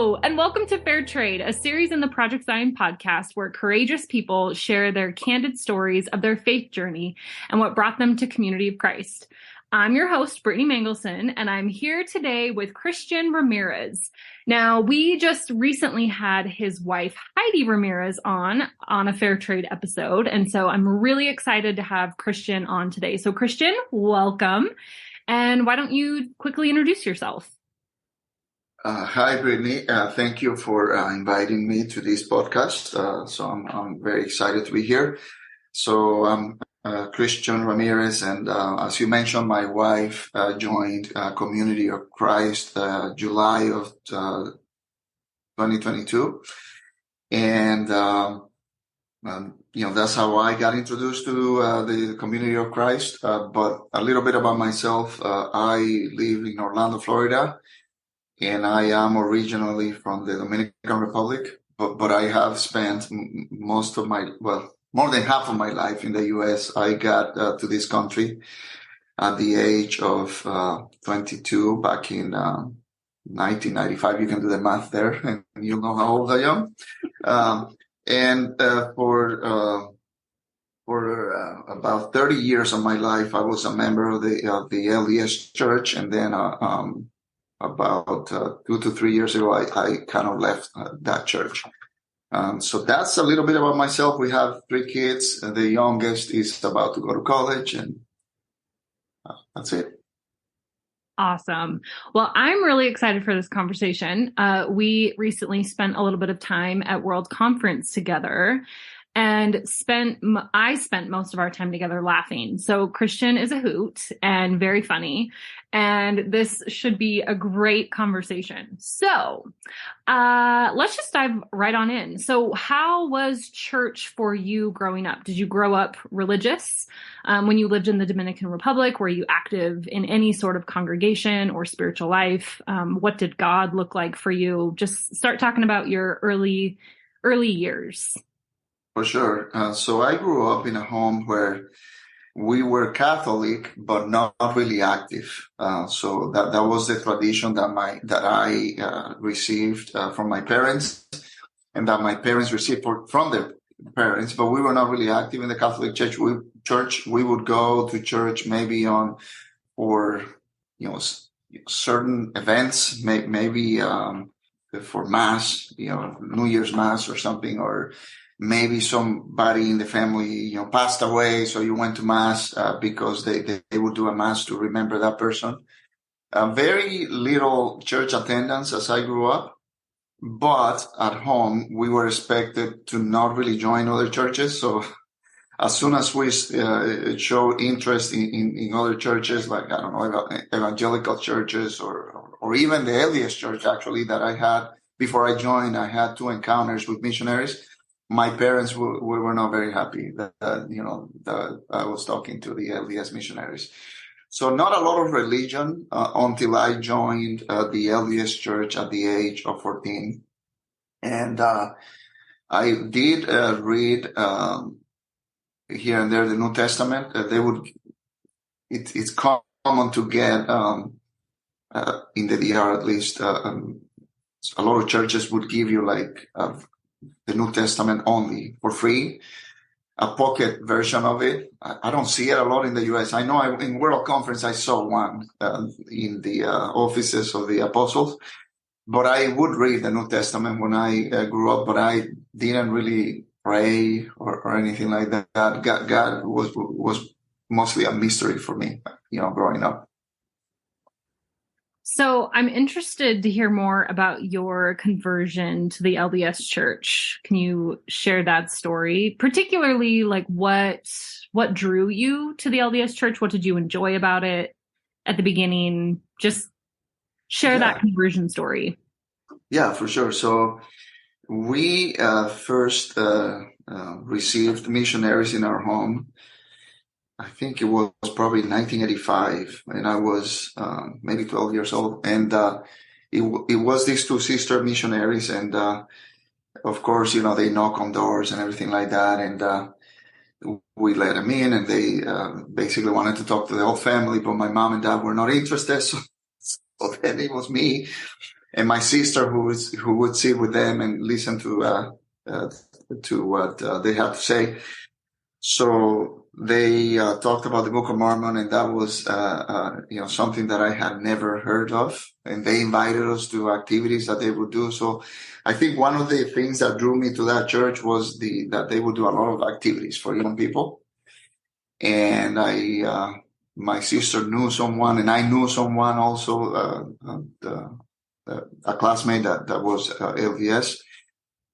Hello, and welcome to Fair Trade, a series in the Project Zion podcast where courageous people share their candid stories of their faith journey and what brought them to Community of Christ. I'm your host, Brittany Mangelson, and I'm here today with Cristian Ramirez. Now, we just recently had his wife, Heidi Ramirez, on a Fair Trade episode, and so I'm really excited to have Cristian on today. So, Cristian, welcome, and why don't you quickly introduce yourself? Hi, Brittany. Thank you for inviting me to this podcast. So I'm very excited to be here. So I'm Cristian Ramirez, and as you mentioned, my wife joined Community of Christ July of 2022, and that's how I got introduced to the Community of Christ. But a little bit about myself: I live in Orlando, Florida. And I am originally from the Dominican Republic, but I have spent more than half of my life in the U.S. I got to this country at the age of 22 back in 1995. You can do the math there, and you'll know how old I am. For about 30 years of my life, I was a member of the LDS Church, and then about 2 to 3 years ago, I kind of left that church. So that's a little bit about myself. We have 3 kids. The youngest is about to go to college, and that's it. Awesome. Well, I'm really excited for this conversation. We recently spent a little bit of time at World Conference together, and I spent most of our time together laughing. So Cristian is a hoot and very funny, and this should be a great conversation. So let's just dive right on in. So how was church for you growing up? Did you grow up religious? When you lived in the Dominican Republic, were you active in any sort of congregation or spiritual life? What did God look like for you? Just start talking about your early years. For sure. So I grew up in a home where we were Catholic, but not really active. So that was the tradition that I received from my parents, and that my parents received from their parents. But we were not really active in the Catholic Church. We would go to church maybe for certain events, maybe for Mass, New Year's Mass or something, or maybe somebody in the family, passed away, so you went to Mass because they would do a Mass to remember that person. Very little church attendance as I grew up, but at home we were expected to not really join other churches. So as soon as we showed interest in other churches, like, I don't know, evangelical churches or even the LDS church, actually, that I had before I joined, I had 2 encounters with missionaries. My parents were not very happy that I was talking to the LDS missionaries. So not a lot of religion until I joined the LDS Church at the age of 14. And I did read here and there the New Testament. It's common to get in the DR at least. A lot of churches would give you the New Testament only for free, a pocket version of it. I don't see it a lot in the U.S. I know in World Conference I saw one in the offices of the apostles, but I would read the New Testament when I grew up, but I didn't really pray or anything like that. God was mostly a mystery for me, growing up. So I'm interested to hear more about your conversion to the LDS Church. Can you share that story? Particularly, what drew you to the LDS Church? What did you enjoy about it at the beginning? Just share that conversion story. Yeah, for sure. So we first received missionaries in our home. I think it was probably 1985, and I was maybe 12 years old. And it was these 2 sister missionaries, and of course, they knock on doors and everything like that. And we let them in, and they basically wanted to talk to the whole family, but my mom and dad were not interested. So then it was me and my sister who would sit with them and listen to what they had to say. So they talked about the Book of Mormon, and that was something that I had never heard of. And they invited us to activities that they would do. So I think one of the things that drew me to that church was that they would do a lot of activities for young people. And my sister knew someone, and I knew someone also, a classmate that was LDS.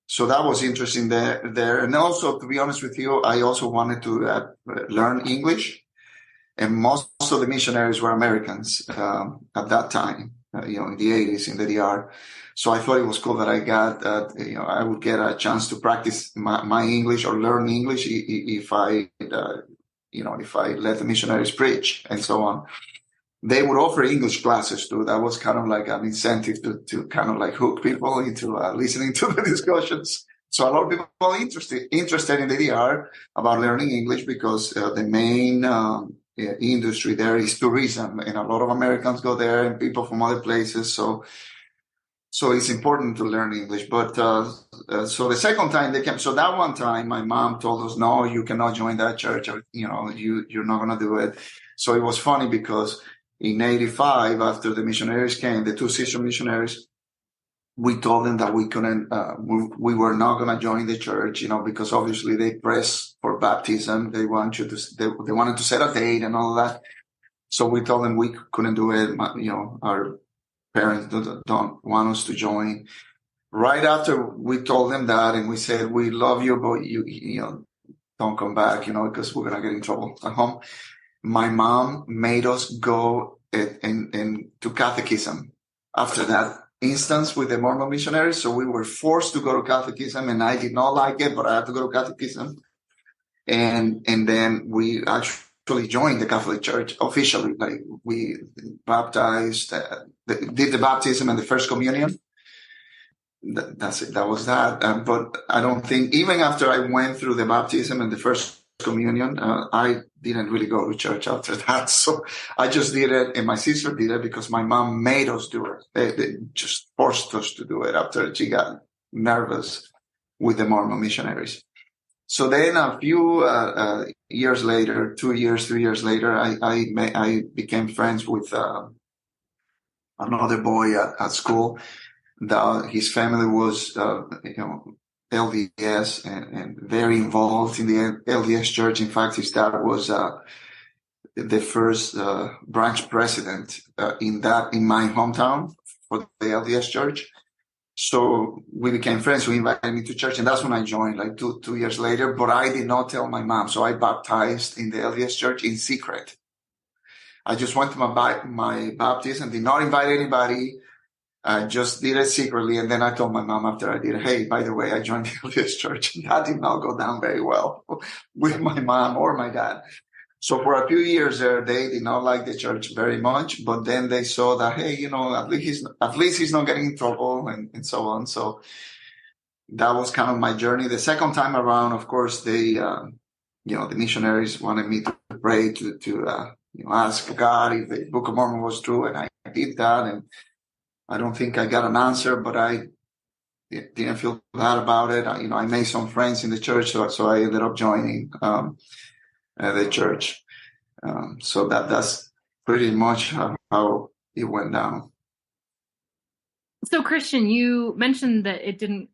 So that was interesting there. And also, to be honest with you, I also wanted to learn English. And most of the missionaries were Americans at that time, in the 80s in the DR. So I thought it was cool that I would get a chance to practice my English or learn English if I let the missionaries preach and so on. They would offer English classes too. That was kind of like an incentive to kind of like hook people into listening to the discussions. So a lot of people are interested in the DR about learning English because the main industry there is tourism, and a lot of Americans go there and people from other places. So it's important to learn English. But so the second time they came, so that one time my mom told us, no, you cannot join that church. You're not going to do it. So it was funny because in 85, after the missionaries came, the two sister missionaries, we told them that we couldn't, we were not going to join the church, because obviously they pressed for baptism. They wanted to set a date and all that. So we told them we couldn't do it. Our parents don't want us to join. Right after we told them that, and we said, we love you, but you don't come back, because we're going to get in trouble at home. My mom made us go to catechism after that instance with the Mormon missionaries. So we were forced to go to catechism, and I did not like it, but I had to go to catechism. And then we actually joined the Catholic Church officially. Like we baptized, did the baptism and the first communion. That's it. That was that. But I don't think, even after I went through the baptism and the first communion, I didn't really go to church after that. So I just did it, and my sister did it because my mom made us do it. They just forced us to do it after she got nervous with the Mormon missionaries. So then a few years later, 3 years later, I became friends with another boy at school. His family was, LDS and very involved in the LDS church. In fact, his dad was the first branch president in my hometown for the LDS church. So we became friends. We invited me to church, and that's when I joined, like two years later. But I did not tell my mom, so I baptized in the LDS church in secret. I just went to my baptism, did not invite anybody. I just did it secretly, and then I told my mom after I did it, hey, by the way, I joined the LDS church. That did not go down very well with my mom or my dad. So for a few years there, they did not like the church very much, but then they saw that, hey, at least he's not getting in trouble and so on. So that was kind of my journey. The second time around, of course, they, the missionaries wanted me to pray to ask God if the Book of Mormon was true, and I did that, and I don't think I got an answer, but I didn't feel bad about it. I made some friends in the church, so I ended up joining the church. So that's pretty much how it went down. So, Cristian, you mentioned that it didn't,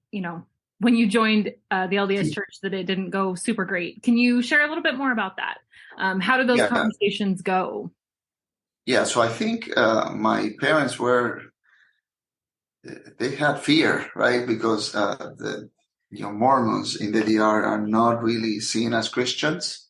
when you joined the LDS church, that it didn't go super great. Can you share a little bit more about that? How did those conversations go? Yeah, so I think my parents they had fear, right? Because the Mormons in the DR are not really seen as Christians.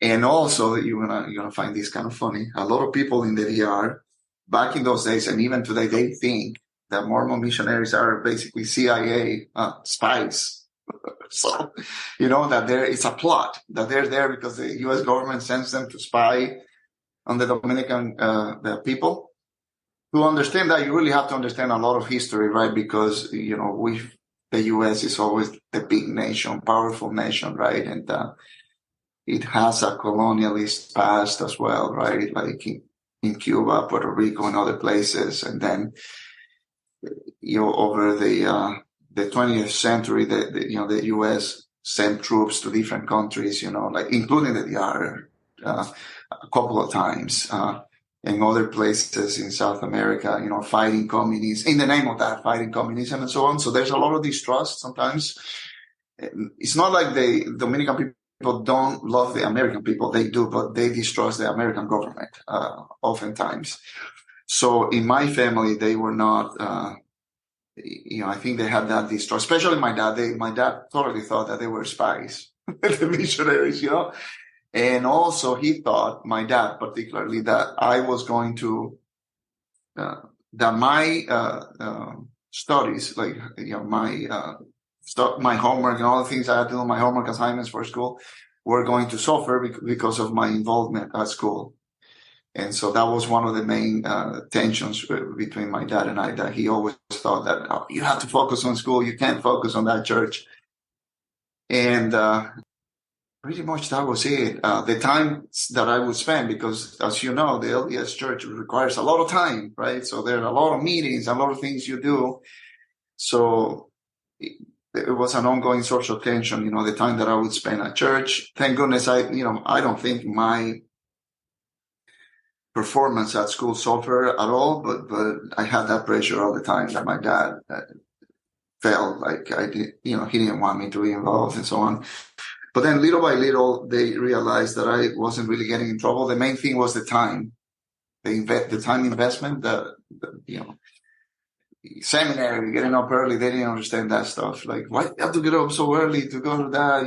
And also, you're gonna find this kind of funny. A lot of people in the DR back in those days, and even today, they think that Mormon missionaries are basically CIA spies. So, that it's a plot, that they're there because the U.S. government sends them to spy on the Dominican the people. To understand that, you really have to understand a lot of history, right? Because, the U.S. is always the big nation, powerful nation, right? And it has a colonialist past as well, right? Like in Cuba, Puerto Rico, and other places. And then over the 20th century, the U.S. sent troops to different countries, like including the DR, a couple of times, and other places in South America, fighting communists, in the name of that, fighting communism and so on. So there's a lot of distrust sometimes. It's not like the Dominican people don't love the American people. They do, but they distrust the American government, oftentimes. So in my family, they were not, I think they had that distrust, especially my dad. My dad totally thought that they were spies, the missionaries, And also he thought, my dad particularly, that I was going to, that my studies, like, my homework and all the things I had to do, my homework assignments for school, were going to suffer because of my involvement at school. And so that was one of the main tensions between my dad and I, that he always thought that, oh, you have to focus on school. You can't focus on that church. And pretty much that was it. The time that I would spend, because as you know, the LDS church requires a lot of time, right? So there are a lot of meetings, a lot of things you do. So it was an ongoing social tension, the time that I would spend at church. Thank goodness I don't think my performance at school suffered at all, but I had that pressure all the time that my dad felt like I did, he didn't want me to be involved and so on. But then little by little, they realized that I wasn't really getting in trouble. The main thing was the time, the time investment, seminary, getting up early. They didn't understand that stuff. Like, why do you have to get up so early to go to that,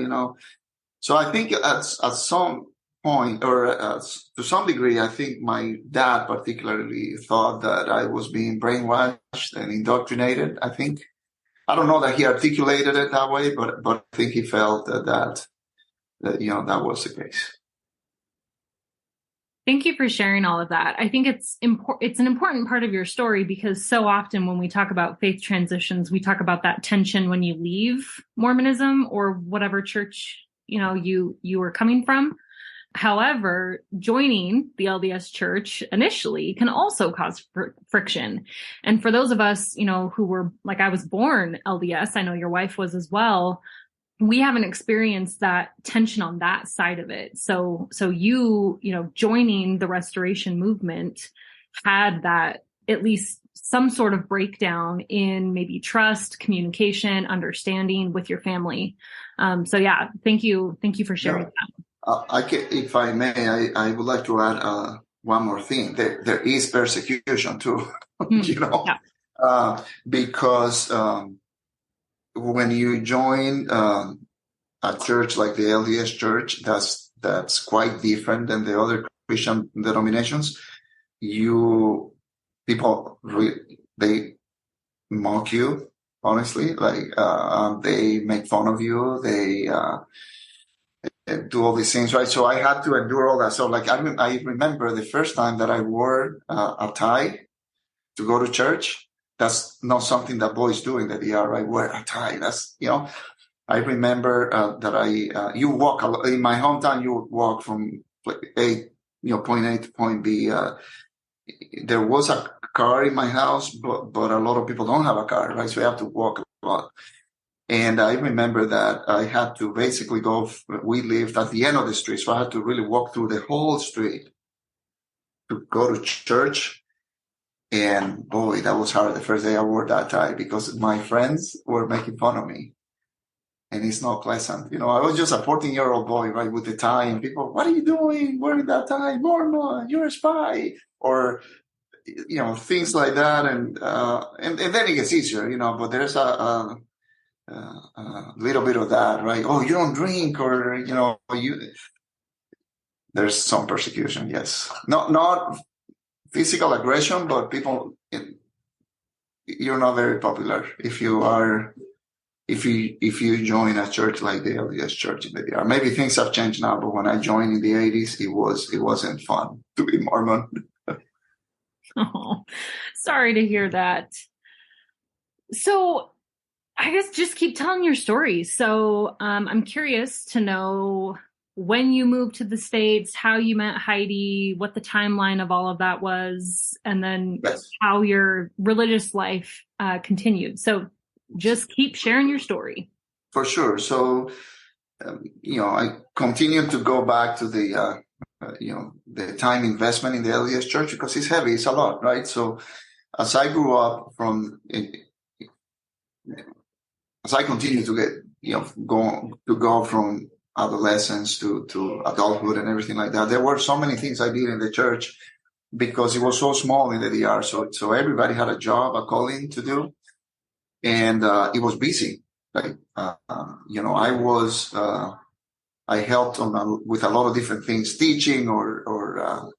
So I think at some point, or to some degree, I think my dad particularly thought that I was being brainwashed and indoctrinated. I think, I don't know that he articulated it that way, but I think he felt that was the case. Thank you for sharing all of that. I think it's an important part of your story, because so often when we talk about faith transitions, we talk about that tension when you leave Mormonism or whatever church, you were coming from. However, joining the LDS church initially can also cause friction. And for those of us, who were, like, I was born LDS, I know your wife was as well, we haven't experienced that tension on that side of it. So you joining the restoration movement had that, at least some sort of breakdown in maybe trust, communication, understanding with your family. So yeah, thank you for sharing that. If I may, I would like to add one more thing. There is persecution too, because when you join a church like the LDS church, that's quite different than the other Christian denominations. People they mock you, honestly. Like they make fun of you. They do all these things, right? So I had to endure all that. So like I remember the first time that I wore a tie to go to church. That's not something that boys do in the DR, right? Wear a tie. That's, I remember that you walk in my hometown. You would walk from point A to point B. There was a car in my house, but a lot of people don't have a car, right? So you have to walk a lot. And I remember that I had to basically we lived at the end of the street, so I had to really walk through the whole street to go to church. And boy, that was hard the first day I wore that tie, because my friends were making fun of me. And it's not pleasant. I was just a 14-year-old boy, right, with the tie, and people, what are you doing wearing that tie? Mormon, you're a spy. Or, things like that. And then it gets easier, but there's a little bit of that, right? Oh, you don't drink, or, there's some persecution. Yes. Not physical aggression, but people, you're not very popular if you join a church like the LDS church in the DR. Maybe things have changed now, but when I joined in the 80s, it wasn't fun to be Mormon. Oh, sorry to hear that. So I guess just keep telling your story. So I'm curious to know when you moved to the States, how you met Heidi, what the timeline of all of that was, and then how your religious life continued. So just keep sharing your story. For sure. So, I continue to go back to the time investment in the LDS church because it's heavy. It's a lot, right? So as I grew up as I continue to get, go from adolescence to adulthood and everything like that, there were so many things I did in the church because it was so small in the DR. So everybody had a job, a calling to do, and it was busy. Like, I helped with a lot of different things, teaching or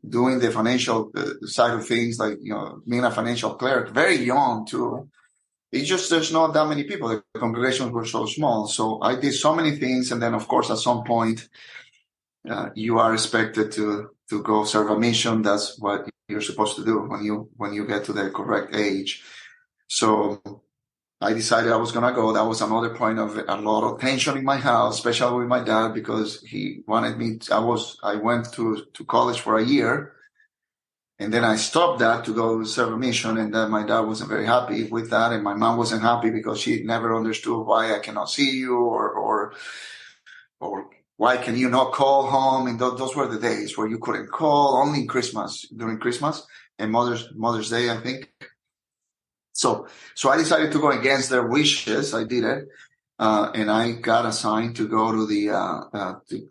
doing the financial side of things, like, being a financial clerk, very young too. It's just, there's not that many people. The congregations were so small. So I did so many things. And then, of course, at some point, you are expected to go serve a mission. That's what you're supposed to do when you get to the correct age. So I decided I was going to go. That was another point of a lot of tension in my house, especially with my dad, because he wanted me. I went to college for a year, and then I stopped that to go serve a mission. And then my dad wasn't very happy with that. And my mom wasn't happy because she never understood why I cannot see you or why can you not call home? And those were the days where you couldn't call, only during Christmas and Mother's Day, I think. So I decided to go against their wishes. I did it. And I got assigned to go to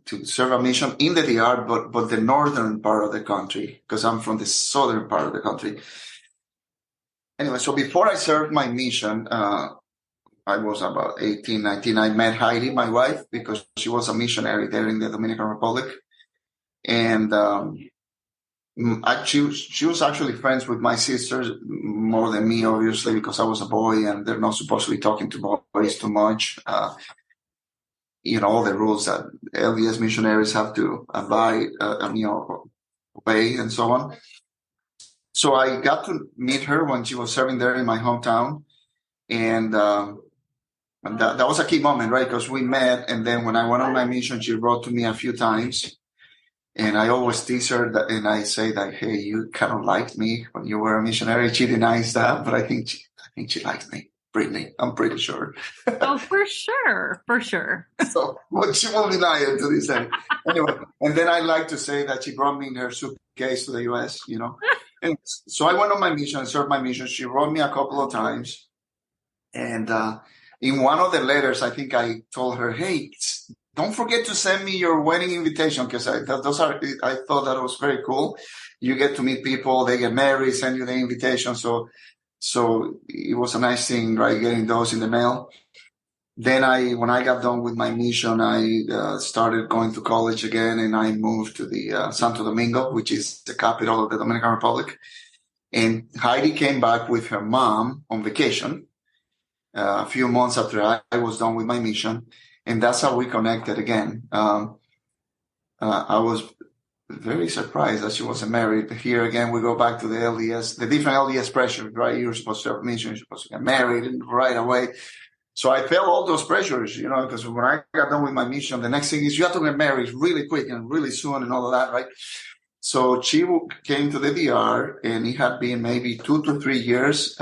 to serve a mission in the DR, but the northern part of the country, because I'm from the southern part of the country. Anyway, so before I served my mission, I was about 18, 19. I met Heidi, my wife, because she was a missionary there in the Dominican Republic. And she was actually friends with my sisters more than me, obviously, because I was a boy and they're not supposed to be talking to boys too much. All the rules that LDS missionaries have to abide, obey and so on. So I got to meet her when she was serving there in my hometown. And that was a key moment, right? Because we met. And then when I went on my mission, she wrote to me a few times. And I always tease her and I say that, hey, you kind of liked me when you were a missionary. She denies that, but I think she liked me, Brittany. I'm pretty sure. Oh, for sure. For sure. So, well, she won't deny it to this day. Anyway, and then I like to say that she brought me in her suitcase to the U.S., And so I went on my mission, served my mission. She wrote me a couple of times. And in one of the letters, I think I told her, hey, don't forget to send me your wedding invitation, because I thought that was very cool. You get to meet people, they get married, send you the invitation. So it was a nice thing, right? Getting those in the mail. Then when I got done with my mission, I started going to college again, and I moved to the Santo Domingo, which is the capital of the Dominican Republic. And Heidi came back with her mom on vacation a few months after I was done with my mission. And that's how we connected again. I was very surprised that she wasn't married. Here again, we go back to the LDS, the different LDS pressures, right? You're supposed to have a mission, you're supposed to get married right away. So I felt all those pressures, because when I got done with my mission, the next thing is you have to get married really quick and really soon and all of that, right? So she came to the DR, and it had been maybe 2 to 3 years,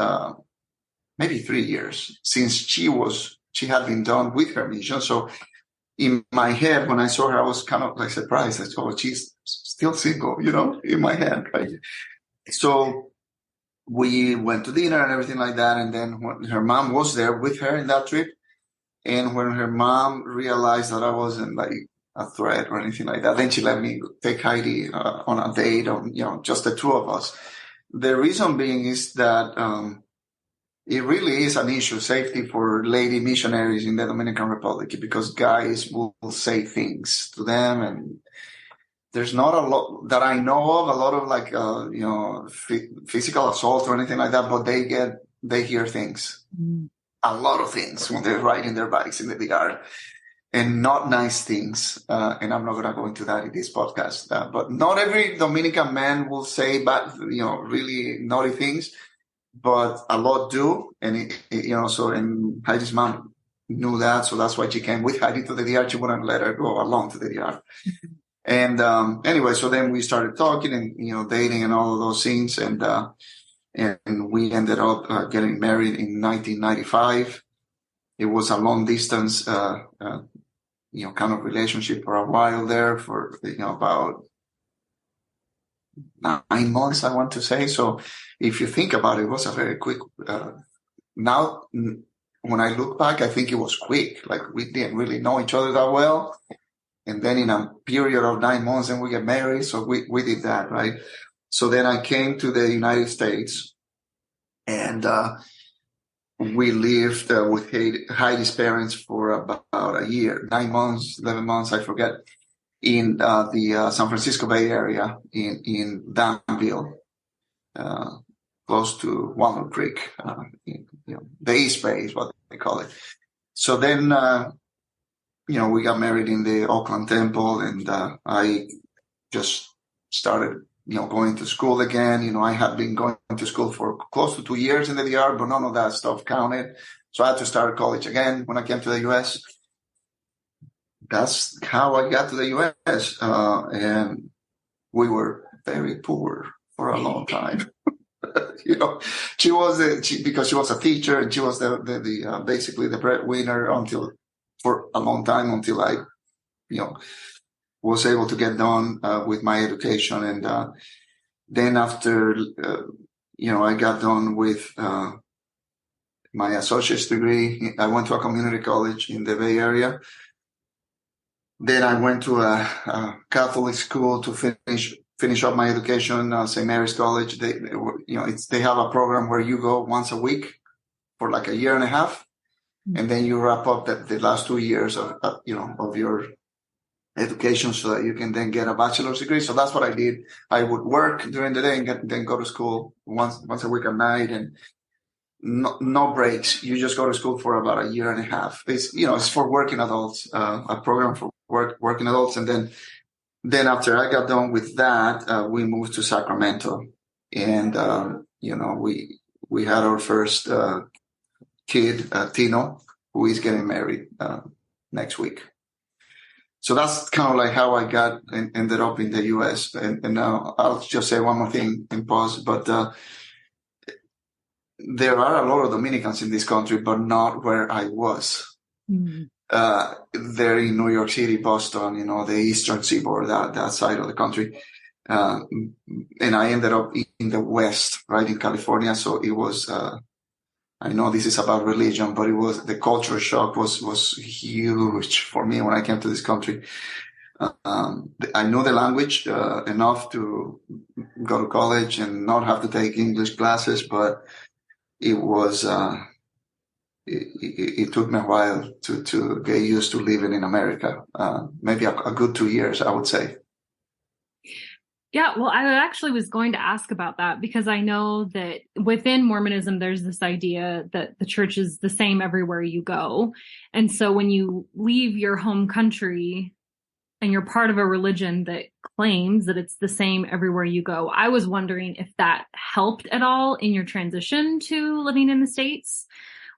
maybe 3 years since she had been done with her mission. So in my head, when I saw her, I was kind of like surprised. I thought, she's still single, in my head, right? So we went to dinner and everything like that. And then when her mom was there with her in that trip, and when her mom realized that I wasn't like a threat or anything like that, then she let me take Heidi on a date, just the two of us. The reason being is that it really is an issue, safety for lady missionaries in the Dominican Republic, because guys will say things to them, and there's not a lot that I know of, a lot of like, physical assault or anything like that, but they hear things, a lot of things when they're riding their bikes in the DR, and not nice things. And I'm not going to go into that in this podcast, but not every Dominican man will say bad, really naughty things. But a lot do, and and Heidi's mom knew that, so that's why she came with Heidi to the DR. She wouldn't let her go alone to the DR. And anyway, so then we started talking and dating and all of those things, and and we ended up getting married in 1995. It was a long distance, kind of relationship for a while there, for about 9 months, I want to say. So if you think about it, it was a very quick. Now, when I look back, I think it was quick. Like, we didn't really know each other that well. And then in a period of 9 months, then we get married. So we did that, right? So then I came to the United States, and we lived with Heidi's parents for about a year, 9 months, 11 months, I forget, in the San Francisco Bay Area in Danville, close to Walnut Creek, the East Bay is what they call it. So then, we got married in the Oakland Temple, and I just started, going to school again. I had been going to school for close to 2 years in the DR, but none of that stuff counted. So I had to start college again when I came to the U.S. That's how I got to the U.S. And we were very poor for a long time. She was because she was a teacher, and she was the basically the breadwinner for a long time, until I, was able to get done with my education. And then after, I got done with my associate's degree, I went to a community college in the Bay Area. Then I went to a Catholic school to finish up my education, St. Mary's College. They have a program where you go once a week for like a year and a half, and then you wrap up the last 2 years of your education, so that you can then get a bachelor's degree. So that's what I did. I would work during the day and then go to school once a week at night, and no breaks. You just go to school for about a year and a half. It's for working adults, a program for working adults. And then after I got done with that, we moved to Sacramento, and we had our first kid, Tino, who is getting married next week. So that's kind of like how I ended up in the U.S. And I'll just say one more thing in pause, but there are a lot of Dominicans in this country, but not where I was. Mm-hmm. They're in New York City, Boston, the Eastern Seaboard, that side of the country. And I ended up in the West, right in California. So it was, I know this is about religion, but the culture shock was huge for me when I came to this country. I knew the language enough to go to college and not have to take English classes, but it was, it took me a while to get used to living in America. Maybe a good 2 years, I would say. Yeah, well, I actually was going to ask about that, because I know that within Mormonism, there's this idea that the church is the same everywhere you go. And so when you leave your home country and you're part of a religion that claims that it's the same everywhere you go, I was wondering if that helped at all in your transition to living in the States.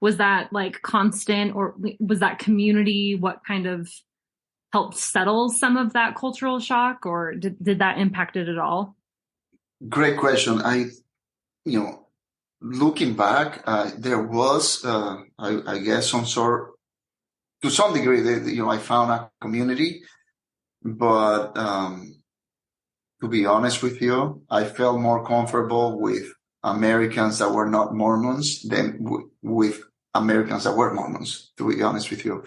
Was that like constant, or was that community what kind of helped settle some of that cultural shock, or did that impact it at all? Great question. Looking back, there was, I guess, to some degree, I found a community, but to be honest with you, I felt more comfortable with Americans that were not Mormons than with Americans that were Mormons, to be honest with you.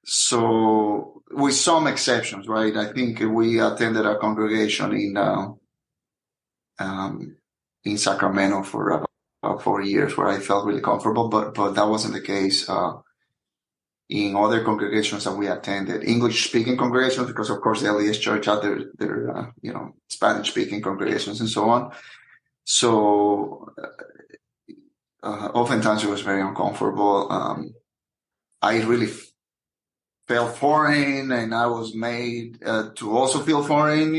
So, with some exceptions, right? I think we attended a congregation in Sacramento for about 4 years, where I felt really comfortable, but that wasn't the case in other congregations that we attended, English-speaking congregations, because of course the LDS Church had their Spanish-speaking congregations and so on. So, oftentimes it was very uncomfortable. I really felt foreign, and I was made to also feel foreign,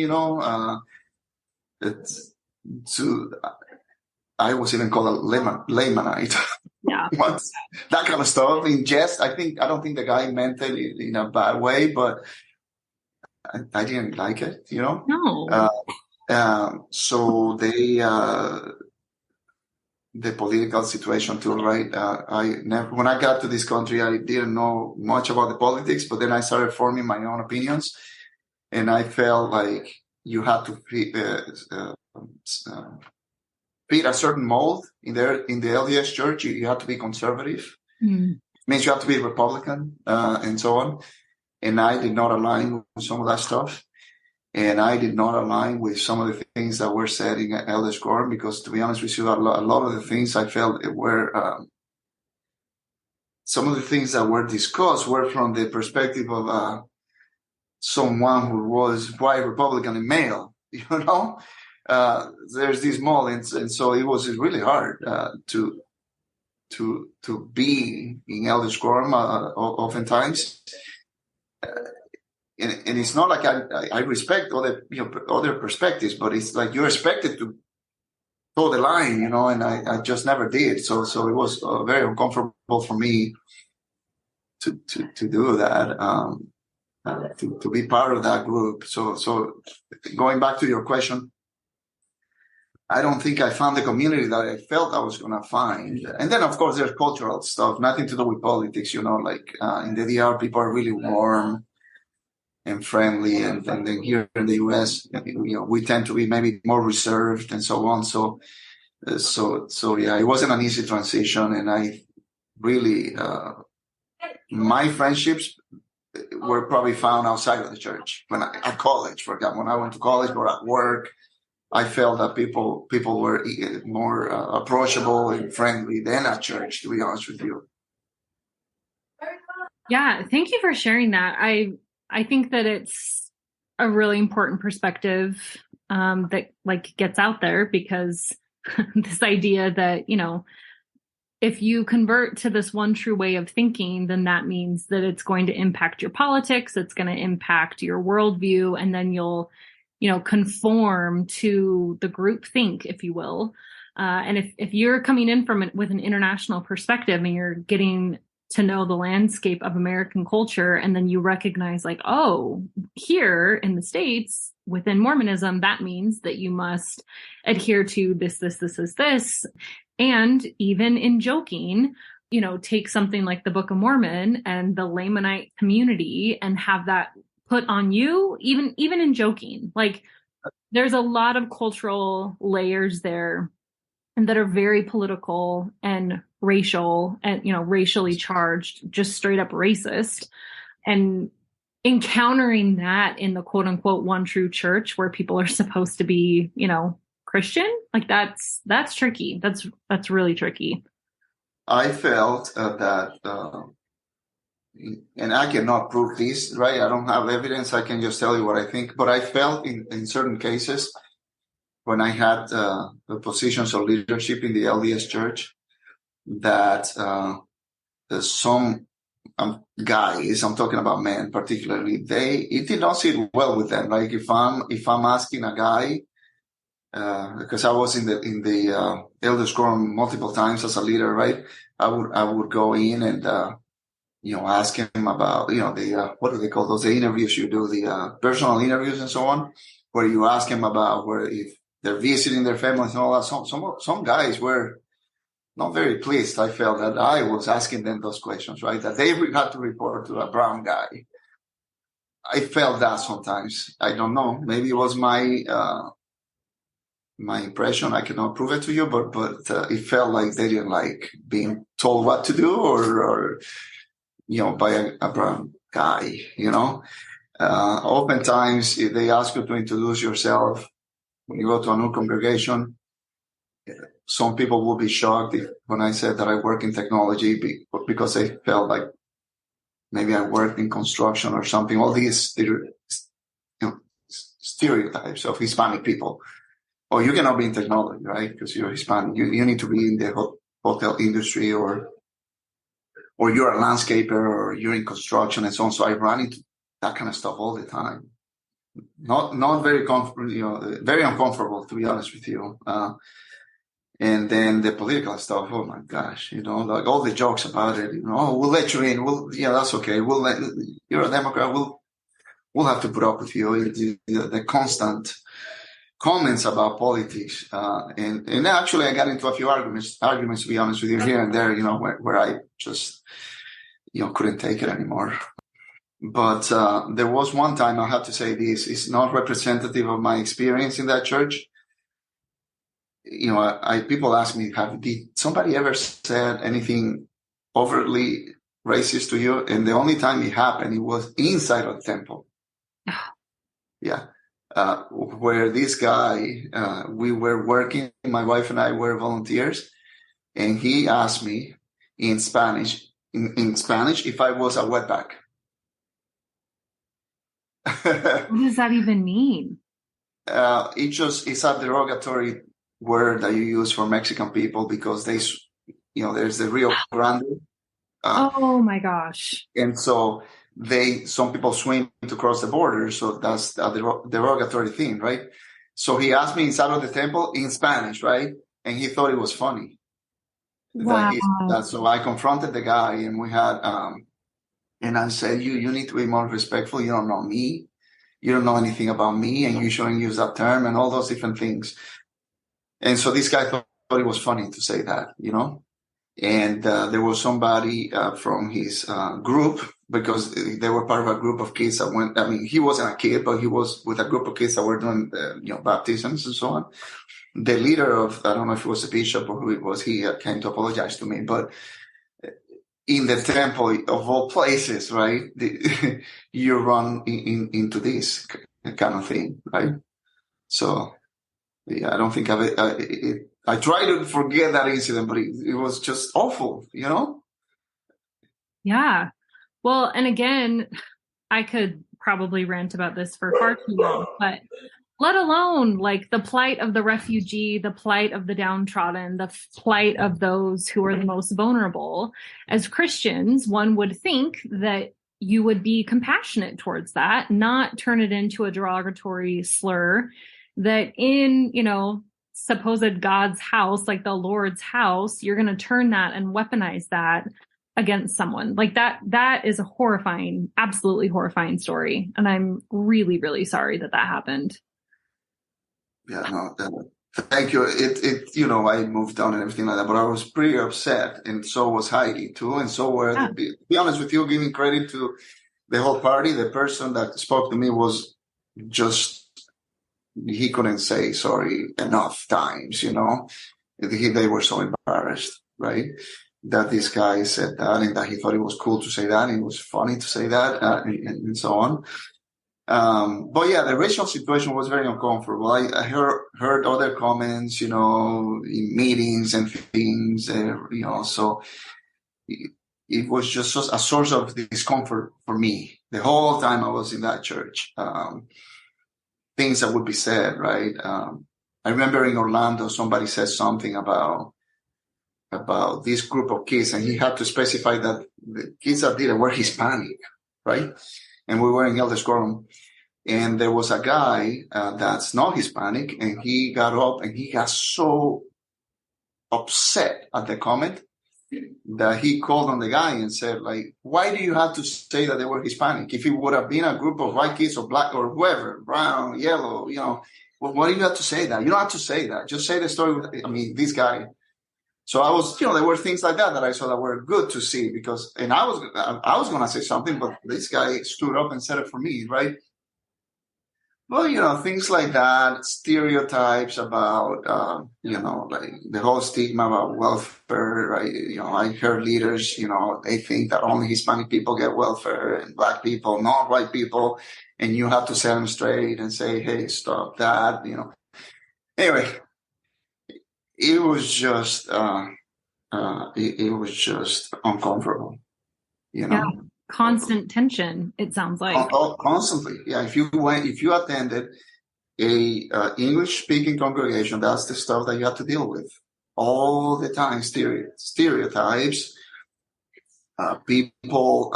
I was even called a laymanite. Yeah. That kind of stuff in jest. I don't think the guy meant it in a bad way, but I didn't like it, No. So they, the political situation too, right? When I got to this country, I didn't know much about the politics, but then I started forming my own opinions, and I felt like you had to fit a certain mold in the LDS church. You have to be conservative. Mm. Means you have to be Republican, and so on. And I did not align with some of that stuff. And I did not align with some of the things that were said in Elders Quorum, because to be honest with you, a lot of the things I felt were, some of the things that were discussed were from the perspective of someone who was white, Republican, and male, there's this mold. And so it was really hard to be in Elders Quorum oftentimes. And it's not like I respect other perspectives, but it's like you're expected to toe the line, and I just never did. So it was very uncomfortable for me to do that, to be part of that group. So going back to your question, I don't think I found the community that I felt I was going to find. And then, of course, there's cultural stuff, nothing to do with politics, like in the DR, people are really warm and friendly, and then here in the US, we tend to be maybe more reserved and so on. So yeah, it wasn't an easy transition, and I really, my friendships were probably found outside of the church. At college, for example, when I went to college or at work, I felt that people were more approachable and friendly than at church, to be honest with you. Yeah, thank you for sharing that. I think that it's a really important perspective that gets out there, because this idea that, if you convert to this one true way of thinking, then that means that it's going to impact your politics, it's going to impact your worldview, and then you'll, conform to the group think, if you will. And if you're coming in with an international perspective and you're getting to know the landscape of American culture, and then you recognize here in the States within Mormonism, that means that you must adhere to this. And even in joking, take something like the Book of Mormon and the Lamanite community and have that put on you, even in joking. There's a lot of cultural layers there, and that are very political and racial and, racially charged, just straight up racist. And encountering that in the quote unquote one true church where people are supposed to be, Christian, that's tricky. That's really tricky. I felt that, and I cannot prove this, right? I don't have evidence. I can just tell you what I think, but I felt in certain cases, when I had the positions of leadership in the LDS church, that some guys, I'm talking about men particularly, it did not sit well with them. Like if I'm asking a guy, because I was in the Elders Quorum multiple times as a leader, right? I would go in and ask him about the what do they call those? The interviews you do, the personal interviews and so on, where you ask him about if they're visiting their families and all that. Some guys were not very pleased. I felt that I was asking them those questions, right? That they had to report to a brown guy. I felt that sometimes. I don't know. Maybe it was my impression. I cannot prove it to you, but it felt like they didn't like being told what to do or by a brown guy. Oftentimes, if they ask you to introduce yourself, when you go to a new congregation, some people will be shocked when I said that I work in technology because they felt like maybe I worked in construction or something. All these stereotypes of Hispanic people. Oh, you cannot be in technology, right? Because you're Hispanic. You need to be in the hotel industry or you're a landscaper or you're in construction and so on. So I run into that kind of stuff all the time. Not very comfortable, very uncomfortable, to be honest with you. And then the political stuff, oh my gosh, all the jokes about it, we'll let you in. That's okay. You're a Democrat. We'll have to put up with you. The constant comments about politics. And actually I got into a few arguments, to be honest with you, here and there, where I just, couldn't take it anymore. But there was one time, I have to say this, it's not representative of my experience in that church. People ask me, did somebody ever said anything overtly racist to you? And the only time it happened, it was inside of the temple. Yeah. Where this guy, we were working, my wife and I were volunteers, and he asked me in Spanish, if I was a wetback. What does that even mean? It's a derogatory word that you use for Mexican people because there's the Rio Grande. Oh my gosh. And so some people swim to cross the border. So that's a derogatory thing, right? So he asked me inside of the temple in Spanish, right? And he thought it was funny. Wow. So I confronted the guy and we had, and I said, you need to be more respectful. You don't know me. You don't know anything about me, and you shouldn't use that term and all those different things. And so this guy thought it was funny to say that, And there was somebody from his group, because they were part of a group of kids that went. I mean, he wasn't a kid, but he was with a group of kids that were doing, baptisms and so on. The leader of, I don't know if it was a bishop or who it was, he came to apologize to me, but in the temple of all places, right? You run into this kind of thing, right? So, yeah, I don't think I try to forget that incident, but it was just awful, Yeah. Well, and again, I could probably rant about this for far too long, but let alone like the plight of the refugee, the plight of the downtrodden, the plight of those who are the most vulnerable. As Christians, one would think that you would be compassionate towards that, not turn it into a derogatory slur that in, supposed God's house, like the Lord's house, you're going to turn that and weaponize that against someone like that. That is a horrifying, absolutely horrifying story. And I'm really, really sorry that happened. Yeah, no, thank you. I moved on and everything like that, but I was pretty upset, and so was Heidi too, and so were, to be honest with you, giving credit to the whole party. The person that spoke to me was just, he couldn't say sorry enough times, They were so embarrassed, right? That this guy said that, and that he thought it was cool to say that, and it was funny to say that, and so on. But yeah, the racial situation was very uncomfortable. I heard other comments, in meetings and things, so it was just a source of discomfort for me the whole time I was in that church. Things that would be said, right? I remember in Orlando, somebody said something about this group of kids, and he had to specify that the kids that did it were Hispanic, right? And we were in Elders Quorum, and there was a guy that's not Hispanic, and he got up and he got so upset at the comment that he called on the guy and said, like, why do you have to say that they were Hispanic? If it would have been a group of white kids or black or whoever, brown, yellow, well, why do you have to say that? You don't have to say that. Just say the story with, this guy. So I was, there were things like that I saw that were good to see and I was going to say something, but this guy stood up and said it for me, right? Well, things like that, stereotypes about, like the whole stigma about welfare, right? I heard leaders, they think that only Hispanic people get welfare and black people, not white people. And you have to set them straight and say, hey, stop that, Anyway, it was just, it was just uncomfortable, Yeah. Constant tension, it sounds like. Constantly. Yeah. If you attended a English-speaking congregation, that's the stuff that you have to deal with all the time. Stereotypes, people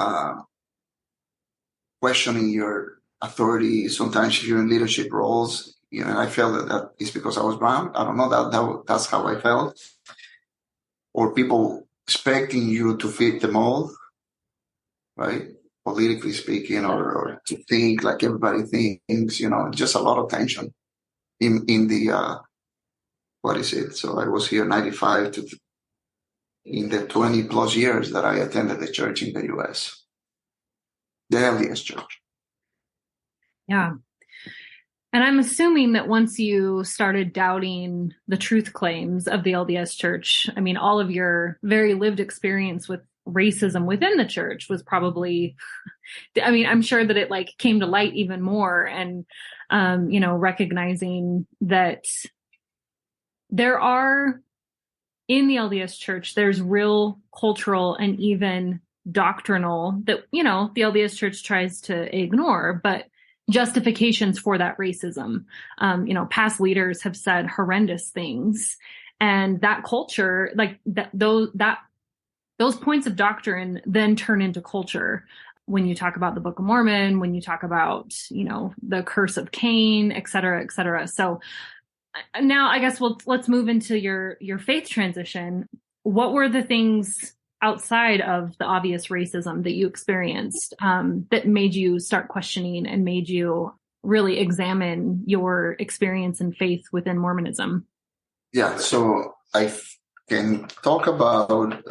questioning your authority. Sometimes if you're in leadership roles, I felt that it's because I was brown. I don't know, that's how I felt. Or people expecting you to fit the mold, right? Politically speaking, or to think like everybody thinks, just a lot of tension. in the, what is it? So I was here 95 to in the 20 plus years that I attended the church in the U.S., the earliest church. Yeah. And I'm assuming that once you started doubting the truth claims of the LDS church, I mean, all of your very lived experience with racism within the church was probably, I mean, I'm sure that it like came to light even more, and, recognizing that there are in the LDS church, there's real cultural and even doctrinal that, the LDS church tries to ignore, but justifications for that racism. Past leaders have said horrendous things, and that culture, like those points of doctrine then turn into culture. When you talk about the Book of Mormon, when you talk about, the curse of Cain, et cetera, et cetera. So now I guess let's move into your faith transition. What were the things outside of the obvious racism that you experienced that made you start questioning and made you really examine your experience and faith within Mormonism? Yeah, so I can talk about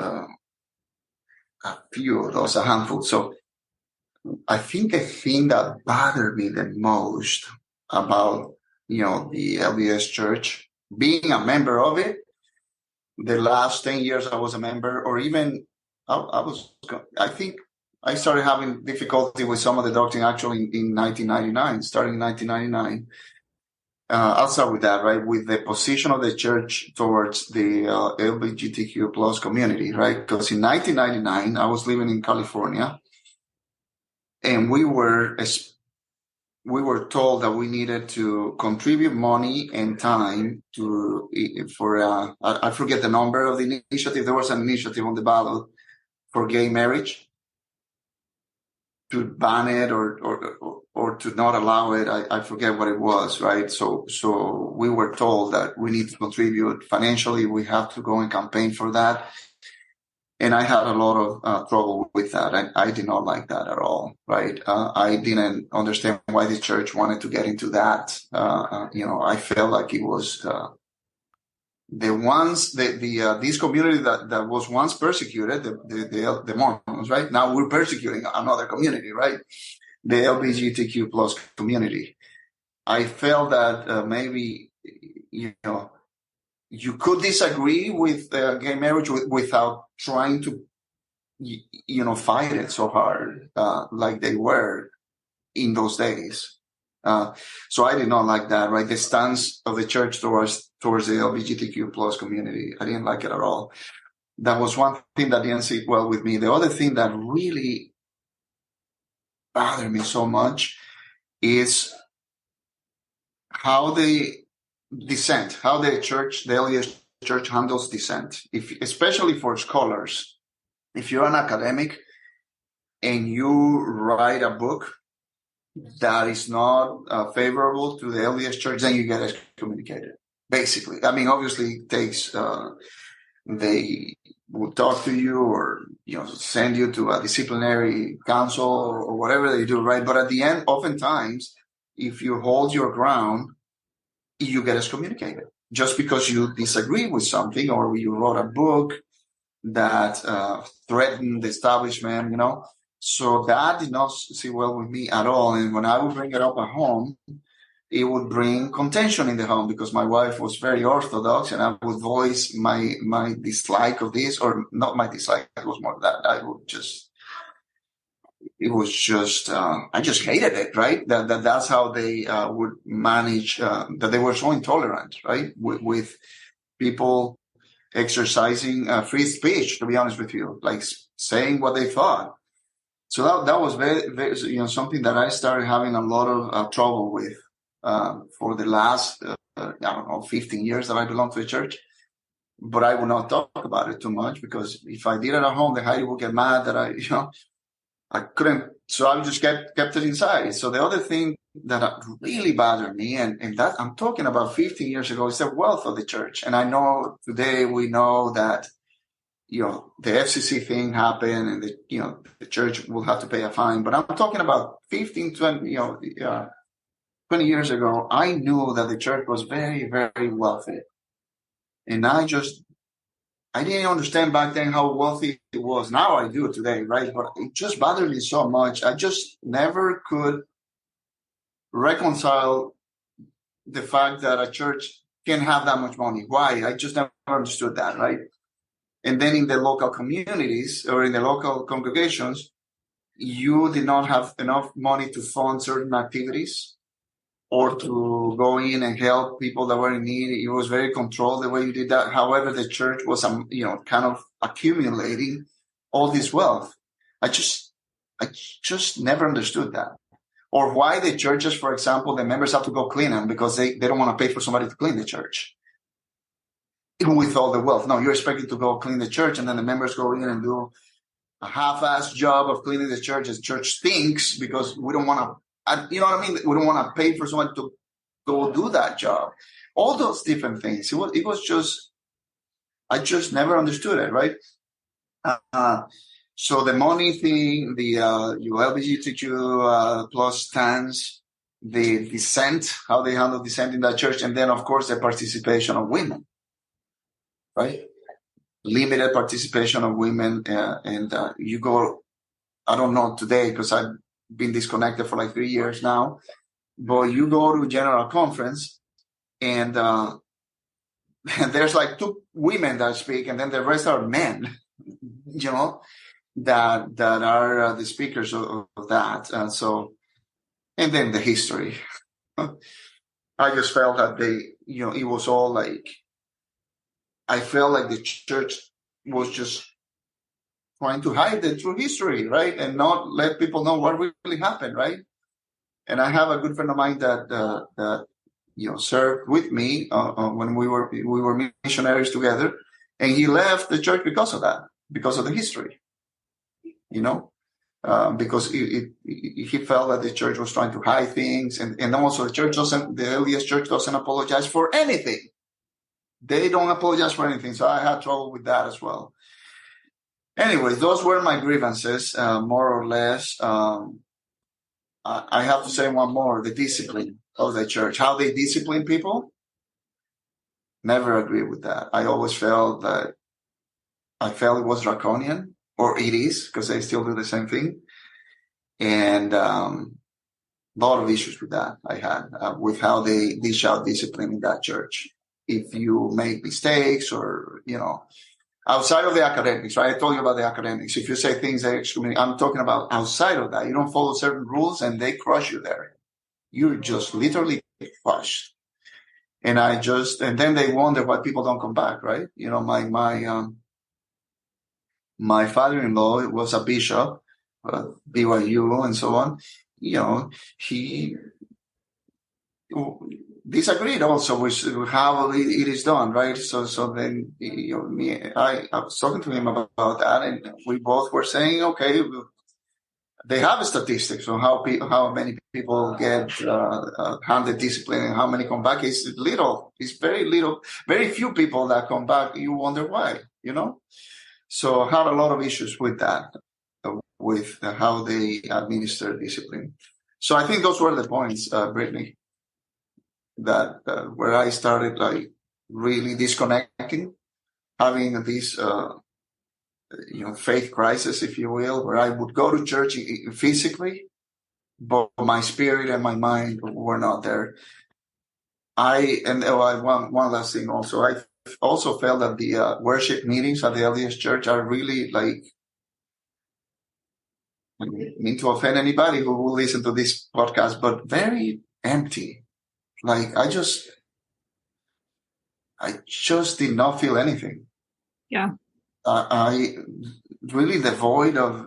a few of those, a handful. So I think the thing that bothered me the most about, the LDS church, being a member of it, the last 10 years I was a member, or even I think I started having difficulty with some of the doctrine actually in 1999, starting in 1999. I'll start with that, right? With the position of the church towards the LGBTQ plus community, right? Because in 1999, I was living in California, and we were told that we needed to contribute money and time for I forget the number of the initiative. There was an initiative on the ballot for gay marriage, to ban it or to not allow it. I forget what it was, right? So we were told that we need to contribute financially. We have to go and campaign for that. And I had a lot of trouble with that. I did not like that at all, right? I didn't understand why the church wanted to get into that. I felt like it was this community that was once persecuted, the Mormons, right? Now we're persecuting another community, right? The LGBTQ plus community. I felt that maybe, you could disagree with gay marriage without trying to, fight it so hard, like they were in those days. So I did not like that, right? The stance of the church towards the LGBTQ plus community, I didn't like it at all. That was one thing that didn't sit well with me. The other thing that really bothered me so much is how the LDS church handles dissent, especially for scholars. If you're an academic and you write a book that is not favorable to the LDS church, then you get excommunicated. Basically, I mean, obviously, it takes they will talk to you or send you to a disciplinary council or whatever they do, right? But at the end, oftentimes, if you hold your ground, you get excommunicated just because you disagree with something or you wrote a book that threatened the establishment, So that did not sit well with me at all. And when I would bring it up at home, it would bring contention in the home because my wife was very orthodox, and I would voice my dislike of this, or not my dislike. It was more that I just hated it, right? That's how they would manage, that they were so intolerant, right? With people exercising free speech, to be honest with you, like saying what they thought. So that was very, very, something that I started having a lot of trouble with for the last, 15 years that I belong to the church. But I will not talk about it too much because if I did it at home, the Heidi would get mad that I couldn't. So I just kept it inside. So the other thing that really bothered me, and that I'm talking about 15 years ago, is the wealth of the church. And I know today we know that, the FCC thing happened and the church will have to pay a fine. But I'm talking about 15, 20, 20 years ago, I knew that the church was very, very wealthy. And I didn't understand back then how wealthy it was. Now I do today, right? But it just bothered me so much. I just never could reconcile the fact that a church can have that much money. Why? I just never understood that, right? And then in the local communities or in the local congregations, you did not have enough money to fund certain activities or to go in and help people that were in need. It was very controlled the way you did that. However, the church was, kind of accumulating all this wealth. I just never understood that. Or why the churches, for example, the members have to go clean them because they don't want to pay for somebody to clean the church. Even with all the wealth. No, you're expected to go clean the church, and then the members go in and do a half-assed job of cleaning the church. The church stinks because we don't want to, you know what I mean? We don't want to pay for someone to go do that job. All those different things. It was just, I just never understood it, right? So the money thing, the LGBTQ plus stance, the dissent, how they handle dissent in that church, and then, of course, the participation of women, right? Limited participation of women, and you go, I don't know today because I've been disconnected for like 3 years now, but you go to General Conference and there's like 2 women that speak, and then the rest are men, that are the speakers of that. And so, and then the history. I just felt that it was all like, I felt like the church was just trying to hide the true history, right? And not let people know what really happened, right? And I have a good friend of mine that served with me when we were missionaries together, and he left the church because of that, because of the history, because he felt that the church was trying to hide things, and also the LDS church doesn't apologize for anything. They don't apologize for anything, so I had trouble with that as well. Anyway, those were my grievances, more or less. I have to say one more: the discipline of the church, how they discipline people. Never agree with that. I always felt it was draconian, or it is, because they still do the same thing. And a lot of issues with that I had, with how they dish out discipline in that church. If you make mistakes or, outside of the academics, right? I told you about the academics. If you say things that excommunicate, I'm talking about outside of that. You don't follow certain rules and they crush you there. You're just literally crushed. And then they wonder why people don't come back, right? My father-in-law was a bishop, BYU and so on. He disagreed also with how it is done, right? So then I was talking to him about that, and we both were saying, okay, they have statistics on how many people get handed discipline and how many come back. It's little. It's very little. Very few people that come back. You wonder why, So I have a lot of issues with that, with how they administer discipline. So I think those were the points, Brittany, that where I started like really disconnecting, having this faith crisis, if you will, where I would go to church physically, but my spirit and my mind were not there. One last thing also, I also felt that the worship meetings at the LDS church are really like, I don't mean to offend anybody who will listen to this podcast, but very empty. Like I just did not feel anything. Yeah. I really devoid of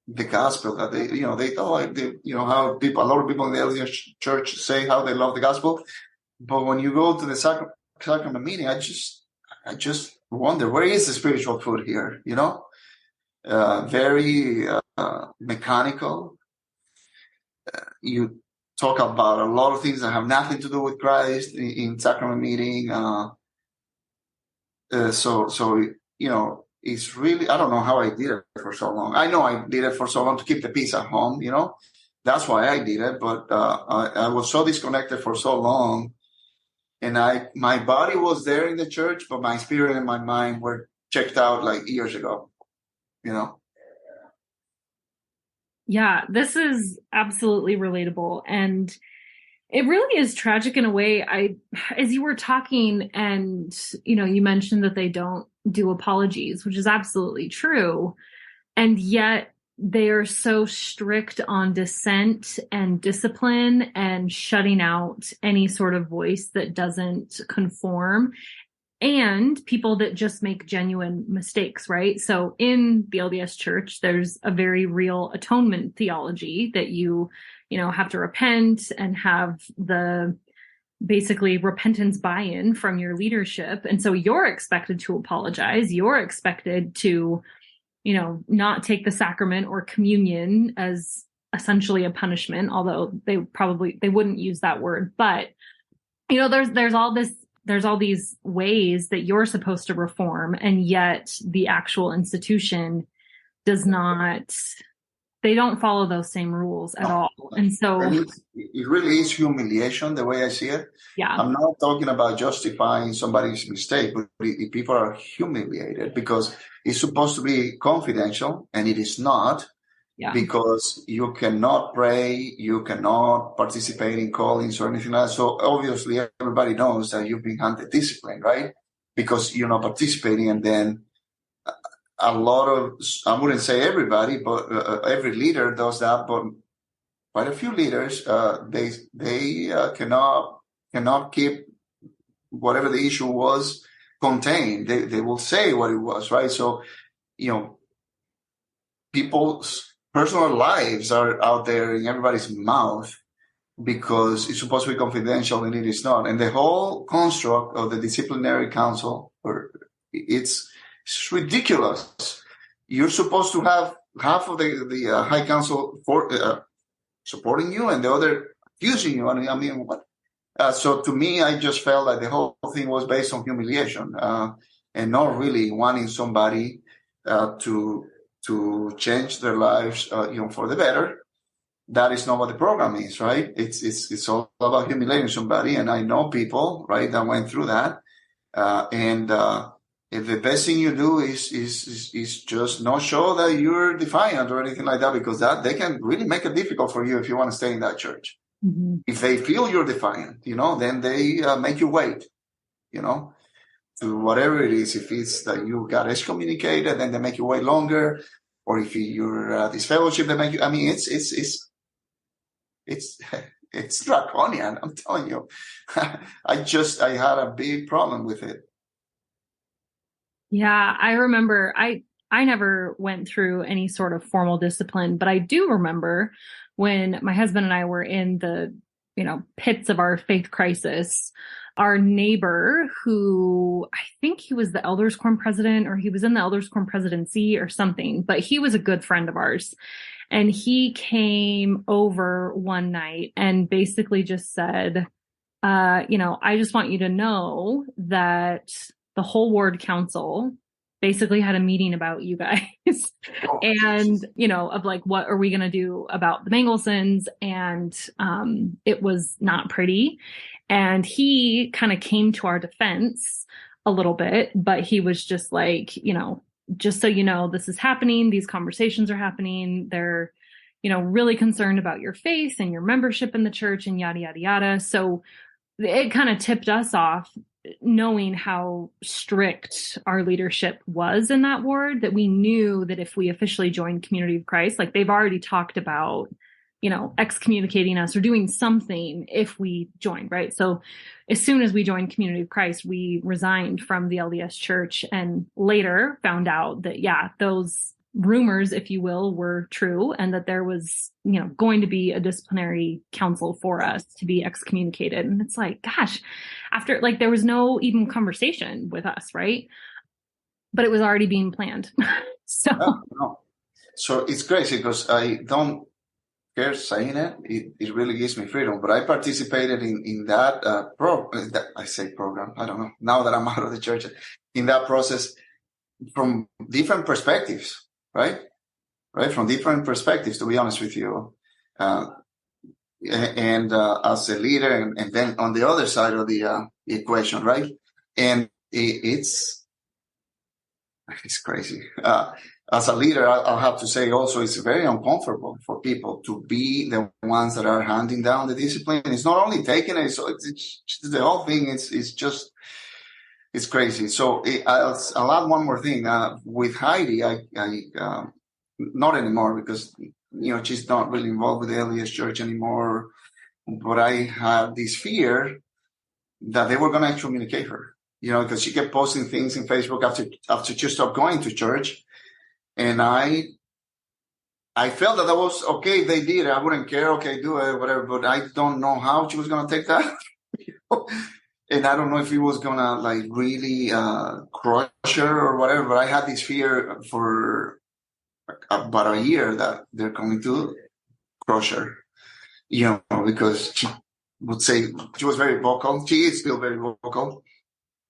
the gospel that they thought, how a lot of people in the LDS church say how they love the gospel. But when you go to the sacrament meeting, I just wonder, where is the spiritual food here? Very mechanical. You talk about a lot of things that have nothing to do with Christ in sacrament meeting. It's really, I don't know how I did it for so long. I know I did it for so long to keep the peace at home, that's why I did it. But I was so disconnected for so long, and my body was there in the church, but my spirit and my mind were checked out like years ago. Yeah, this is absolutely relatable. And it really is tragic in a way. As you were talking and, you mentioned that they don't do apologies, which is absolutely true. And yet they are so strict on dissent and discipline and shutting out any sort of voice that doesn't conform, and people that just make genuine mistakes, right? So in the LDS Church, there's a very real atonement theology that you have to repent and have the basically repentance buy-in from your leadership. And so you're expected to apologize. You're expected to, not take the sacrament or communion as essentially a punishment, although they wouldn't use that word. But, there's all these ways that you're supposed to reform, and yet the actual institution does not. They don't follow those same rules at all. And so it really is humiliation, the way I see it. Yeah. I'm not talking about justifying somebody's mistake, but people are humiliated because it's supposed to be confidential, and it is not. Yeah. Because you cannot pray, you cannot participate in callings or anything like that. So obviously everybody knows that you've been handed discipline, right? Because you're not participating, and then a lot of, I wouldn't say everybody, but every leader does that. But quite a few leaders, they cannot keep whatever the issue was contained. They will say what it was, right? So, people's personal lives are out there in everybody's mouth because it's supposed to be confidential, and it is not. And the whole construct of the disciplinary council, it's ridiculous. You're supposed to have half of the high council supporting you and the other accusing you. I mean, what? So to me, I just felt like the whole thing was based on humiliation and not really wanting somebody to change their lives, for the better. That is not what the program is, right? It's all about humiliating somebody, and I know people, right, that went through that. If the best thing you do is just not show that you're defiant or anything like that, because that they can really make it difficult for you if you want to stay in that church. Mm-hmm. If they feel you're defiant, then they make you wait, to whatever it is. If it's that you got excommunicated, then they make you wait longer, or if you're disfellowship, they make you. I mean, it's draconian. I'm telling you. I had a big problem with it. Yeah, I remember I never went through any sort of formal discipline, but I do remember when my husband and I were in the, pits of our faith crisis, our neighbor, who I think he was the elders quorum president, or he was in the elders quorum presidency or something, but he was a good friend of ours. And he came over one night and basically just said, I just want you to know that the whole ward council basically had a meeting about you guys and, of like, what are we going to do about the Mangelsons? And it was not pretty. And he kind of came to our defense a little bit, but he was just like, just so you know, this is happening. These conversations are happening. They're, really concerned about your faith and your membership in the church and yada, yada, yada. So it kind of tipped us off, knowing how strict our leadership was in that ward, that we knew that if we officially joined Community of Christ, like they've already talked about, excommunicating us or doing something if we joined, right? So as soon as we joined Community of Christ, we resigned from the LDS Church, and later found out that, those rumors, if you will, were true, and that there was, going to be a disciplinary council for us to be excommunicated. And it's like, gosh, after there was no even conversation with us, right? But it was already being planned. No. So it's crazy because I don't care saying it. It really gives me freedom. But I participated in that program. I don't know. Now that I'm out of the church, in that process from different perspectives, right? From different perspectives, to be honest with you. Uh, and as a leader, and then on the other side of the equation, right? And it's crazy. As a leader, I'll have to say also, it's very uncomfortable for people to be the ones that are handing down the discipline. It's not only taking it, so it's the whole thing. It's crazy. So I'll add one more thing. With Heidi, I not anymore, because she's not really involved with the LDS Church anymore. But I had this fear that they were going to excommunicate her, because she kept posting things in Facebook after she stopped going to church. And I felt that was okay if they did. I wouldn't care. Okay, do it, whatever. But I don't know how she was going to take that. And I don't know if it was going to really crush her or whatever. But I had this fear for about a year that they're going to crush her, because she would say she was very vocal. She is still very vocal.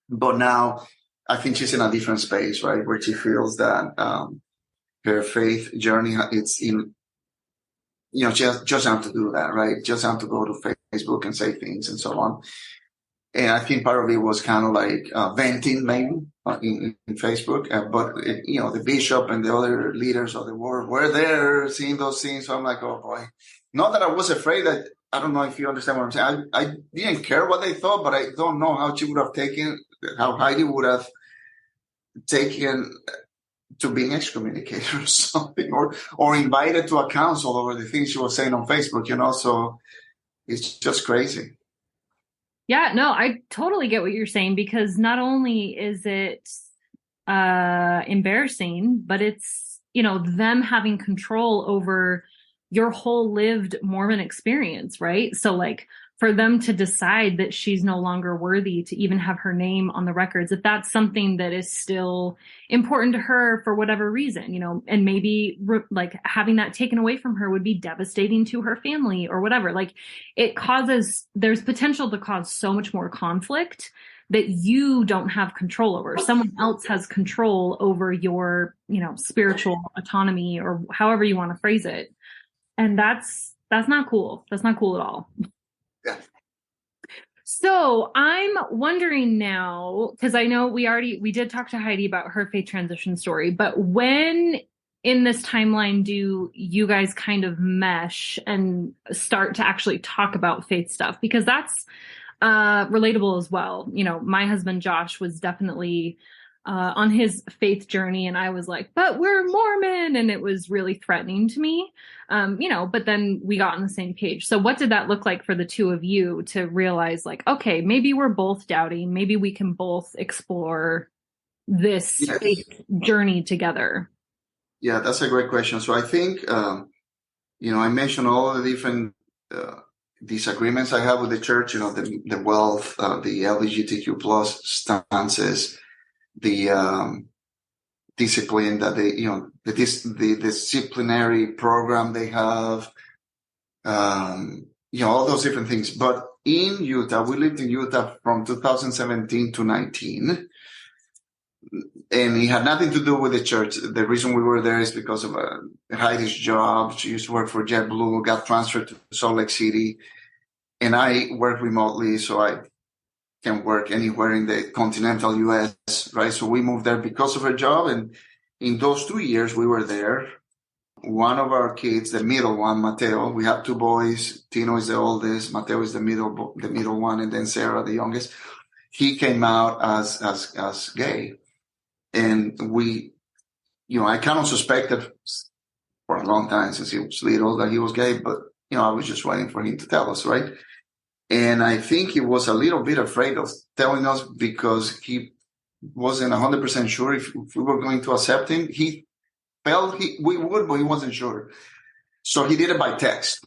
But now I think she's in a different space, right, where she feels that her faith journey, it's in, just have to do that, right? Just have to go to Facebook and say things and so on. And I think part of it was kind of venting maybe in Facebook. But, the bishop and the other leaders of the world were there seeing those things. So I'm like, oh boy. Not that I was afraid. That I don't know if you understand what I'm saying. I didn't care what they thought, but I don't know how she would have taken, how Heidi would have taken to being excommunicated or something, or invited to a council over the things she was saying on Facebook, so it's just crazy. Yeah, no, I totally get what you're saying, because not only is it embarrassing, but it's, them having control over your whole lived Mormon experience, right? So for them to decide that she's no longer worthy to even have her name on the records, if that's something that is still important to her for whatever reason, and maybe having that taken away from her would be devastating to her family or whatever. There's potential to cause so much more conflict that you don't have control over. Someone else has control over your, spiritual autonomy, or however you want to phrase it. And that's not cool. That's not cool at all. Yeah. So I'm wondering now, because I know we did talk to Heidi about her faith transition story, but when in this timeline do you guys kind of mesh and start to actually talk about faith stuff? Because that's relatable as well. My husband Josh was definitely on his faith journey, and I was like, but we're Mormon, and it was really threatening to me. But then we got on the same page. So what did that look like for the two of you to realize, okay, maybe we're both doubting, maybe we can both explore this faith journey together? Yeah, that's a great question. So I think, I mentioned all the different disagreements I have with the church, the wealth, the LGBTQ plus stances, the discipline that they, the disciplinary program they have, all those different things. But in Utah, we lived in Utah from 2017 to 19. And it had nothing to do with the church. The reason we were there is because of Heidi's job. She used to work for JetBlue, got transferred to Salt Lake City. And I work remotely, so I can work anywhere in the continental U.S., right? So we moved there because of her job. And in those 2 years we were there, one of our kids, the middle one, Mateo, we have two boys. Tino is the oldest. Mateo is the middle one. And then Sarah, the youngest. He came out as gay. And we, I kind of suspected for a long time since he was little that he was gay, but, I was just waiting for him to tell us, right? And I think he was a little bit afraid of telling us because he wasn't 100% sure if we were going to accept him. He felt we would, but he wasn't sure. So he did it by text.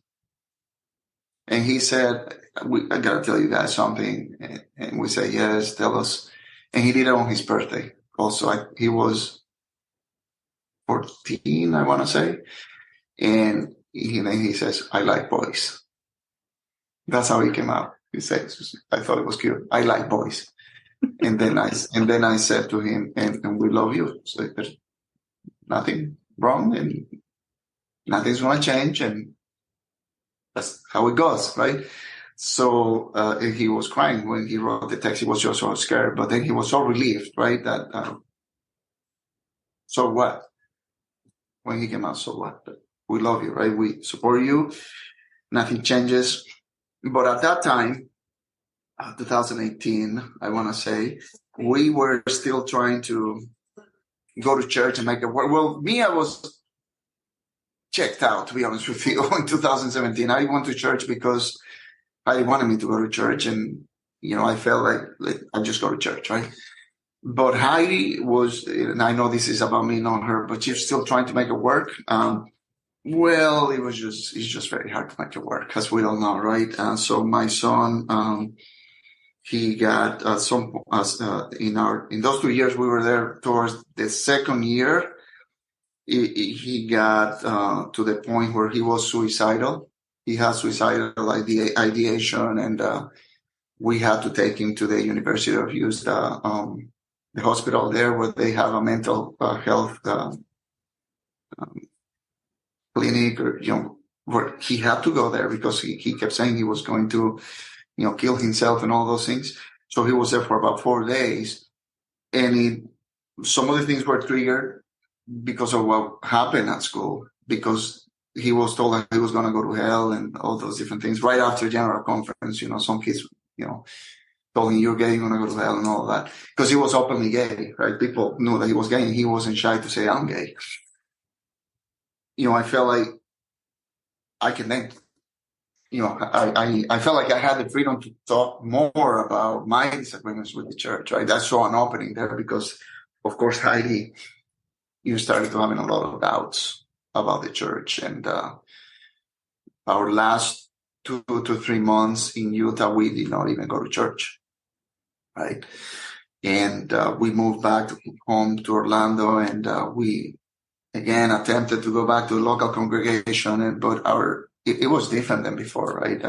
And he said, I got to tell you guys something. And we said, yes, tell us. And he did it on his birthday. Also, he was 14, I want to say. And he says, I like boys. That's how he came out. He says, I thought it was cute. I like boys. And then I said to him, and we love you. So there's nothing wrong and nothing's going to change. And that's how it goes, right? So he was crying when he wrote the text. He was just so scared, but then he was so relieved, right? That so what? When he came out, so what? But we love you, right? We support you. Nothing changes. But at that time, 2018, I want to say, we were still trying to go to church and make it work. Well, me, I was checked out, to be honest with you, in 2017. I went to church because I wanted me to go to church, and I felt like I just go to church, right? But Heidi was, and I know this is about me, not her, but she's still trying to make it work. Well, it's just very hard to make it work, as we all know, right? So my son, he got in those 2 years we were there. Towards the second year, he got to the point where he was suicidal. He had suicidal ideation, and we had to take him to the University of Houston, the hospital there, where they have a mental health clinic, or where he had to go there because he kept saying he was going to kill himself and all those things. So he was there for about 4 days, and some of the things were triggered because of what happened at school, because he was told that he was going to go to hell and all those different things right after general conference. Some kids, told him, you're gay, you're going to go to hell and all that, because he was openly gay, right? People knew that he was gay, and he wasn't shy to say, I'm gay. I felt like I can then, I felt like I had the freedom to talk more about my disagreements with the church, right? I saw an opening there because, of course, Heidi, you started to having a lot of doubts about the church. And our last 2 to 3 months in Utah, we did not even go to church, right? And we moved back home to Orlando, and we again attempted to go back to the local congregation, but it was different than before, right?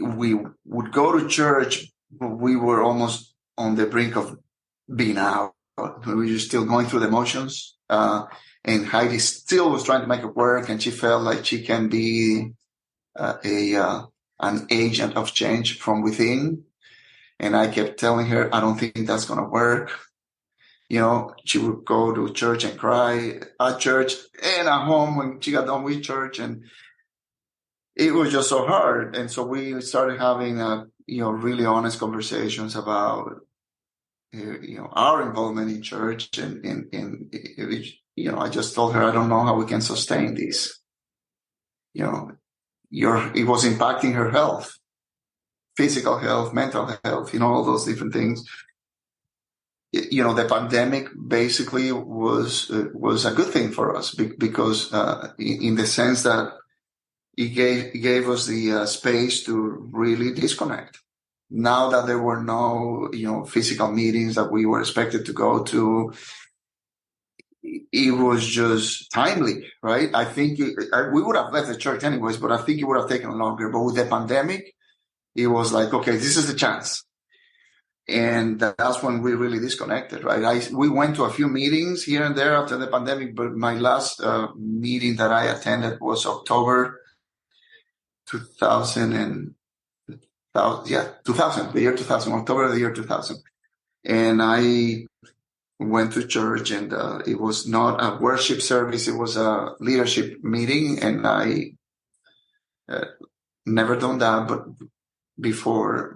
We would go to church, but we were almost on the brink of being out. We were still going through the motions, and Heidi still was trying to make it work, and she felt like she can be an agent of change from within. And I kept telling her, I don't think that's going to work. She would go to church and cry at church and at home when she got done with church, and it was just so hard. And so we started having really honest conversations about our involvement in church, and I just told her, I don't know how we can sustain this. It was impacting her health, physical health, mental health, all those different things. The pandemic basically was a good thing for us because in the sense that it gave us the space to really disconnect. Now that there were no physical meetings that we were expected to go to, it was just timely, right? I think we would have left the church anyways, but I think it would have taken longer. But with the pandemic, it was like, okay, this is the chance. And that's when we really disconnected, right? We went to a few meetings here and there after the pandemic, but my last meeting that I attended was October 2000, the year 2000, October of the year 2000. And I went to church, and it was not a worship service. It was a leadership meeting, and I never done that, but before.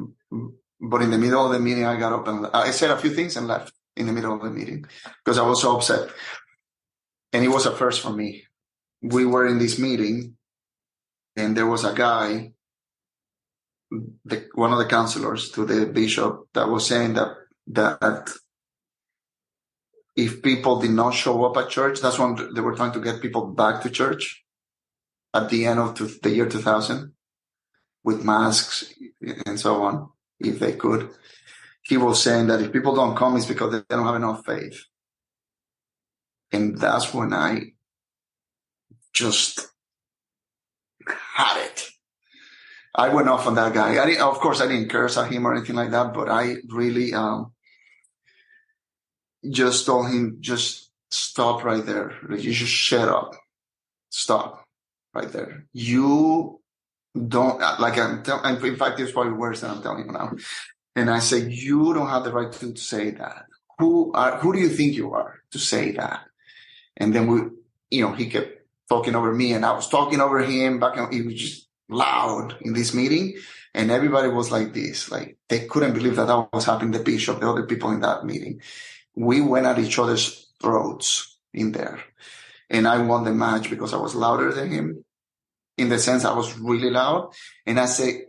But in the middle of the meeting, I got up and I said a few things and left in the middle of the meeting because I was so upset. And it was a first for me. We were in this meeting, and there was a guy, one of the counselors to the bishop, that was saying that if people did not show up at church, that's when they were trying to get people back to church at the end of the year 2000 with masks and so on, if they could. He was saying that if people don't come, it's because they don't have enough faith. And that's when I just had it. I went off on that guy. Of course, I didn't curse at him or anything like that, but I really just told him, just stop right there. You just shut up. Stop. right there. You don't, like in fact, it's probably worse than I'm telling you now. And I said, you don't have the right to say that. Who do you think you are to say that? And then he kept talking over me, and I was talking over him back. And he was just loud in this meeting, and everybody was like this, like they couldn't believe that was happening. The bishop, the other people in that meeting, we went at each other's throats in there, and I won the match because I was louder than him. In the sense, I was really loud, and I say,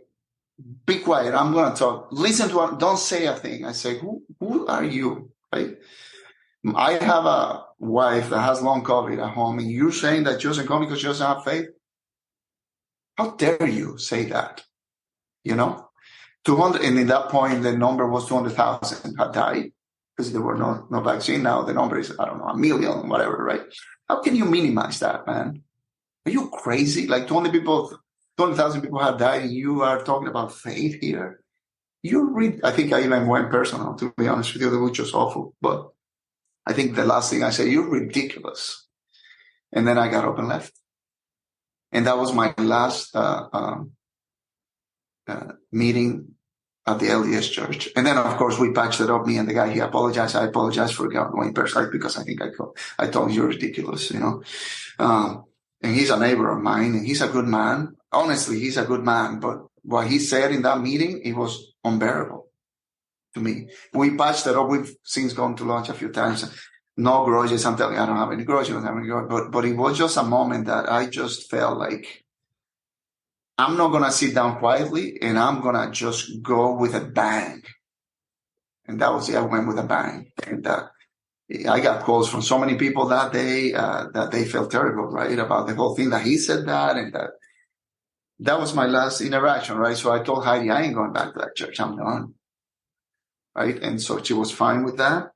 "Be quiet. I'm going to talk. Listen to what. Don't say a thing." I say, "Who are you?" Right? I have a wife that has long COVID at home, and you're saying that she doesn't come because she doesn't have faith? How dare you say that? 200, and at that point, the number was 200,000 had died because there were no vaccine. Now the number is, I don't know, 1 million, whatever, right? How can you minimize that, man? Are you crazy? Like 200,000 people have died, and you are talking about faith here? I think I even went personal, to be honest with you, which was awful. But I think the last thing I said, you're ridiculous. And then I got up and left. And that was my last meeting at the LDS church. And then, of course, we patched it up, me and the guy. He apologized. I apologized for going personal because I think I told him you're ridiculous, and he's a neighbor of mine, and he's a good man. Honestly, he's a good man. But what he said in that meeting, it was unbearable to me. We patched it up. We've since gone to lunch a few times. No grudges. I'm telling you, I don't have any grudges. I don't have any grudges. But it was just a moment that I just felt like I'm not going to sit down quietly, and I'm going to just go with a bang. And that was it. I went with a bang. And I got calls from so many people that day that they felt terrible, right, about the whole thing, that he said that, and that was my last interaction, right? So I told Heidi, I ain't going back to that church. I'm done, right? And so she was fine with that.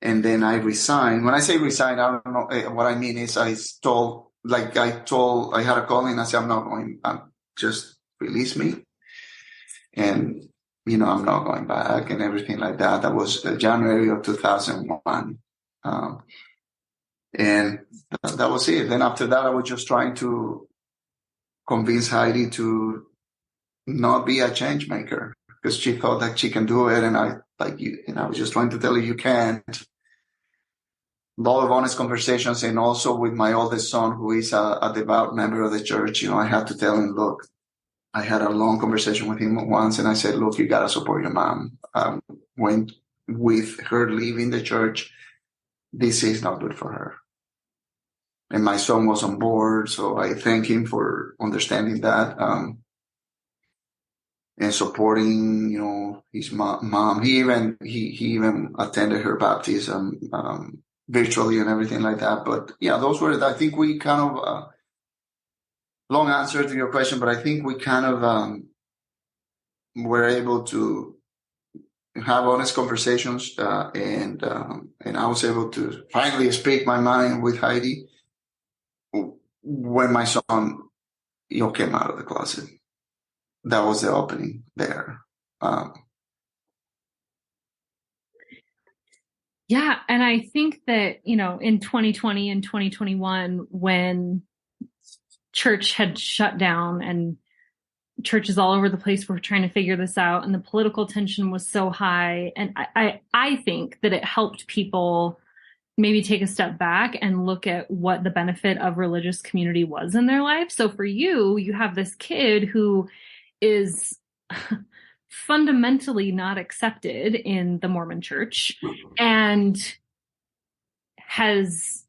And then I resigned. When I say resign, I don't know what I mean is I had a call, and I said, I'm not going, just release me. And, I'm not going back and everything like that. That was January of 2001. And that was it. Then after that, I was just trying to convince Heidi to not be a change maker because she thought that she can do it. And I was just trying to tell her you can't. A lot of honest conversations, and also with my oldest son, who is a devout member of the church. I had to tell him, look, I had a long conversation with him once, and I said, look, you got to support your mom. When with her leaving the church, this is not good for her. And my son was on board, so I thank him for understanding that and supporting, his mom. He even attended her baptism virtually and everything like that. But yeah, those were, I think we kind of, long answer to your question, but I think we kind of were able to have honest conversations, and I was able to finally speak my mind with Heidi when my son, came out of the closet. That was the opening there. Yeah, and I think that, in 2020 and 2021, when church had shut down and churches all over the place were trying to figure this out, and the political tension was so high, and I think that it helped people maybe take a step back and look at what the benefit of religious community was in their life. So for you have this kid who is fundamentally not accepted in the Mormon church and has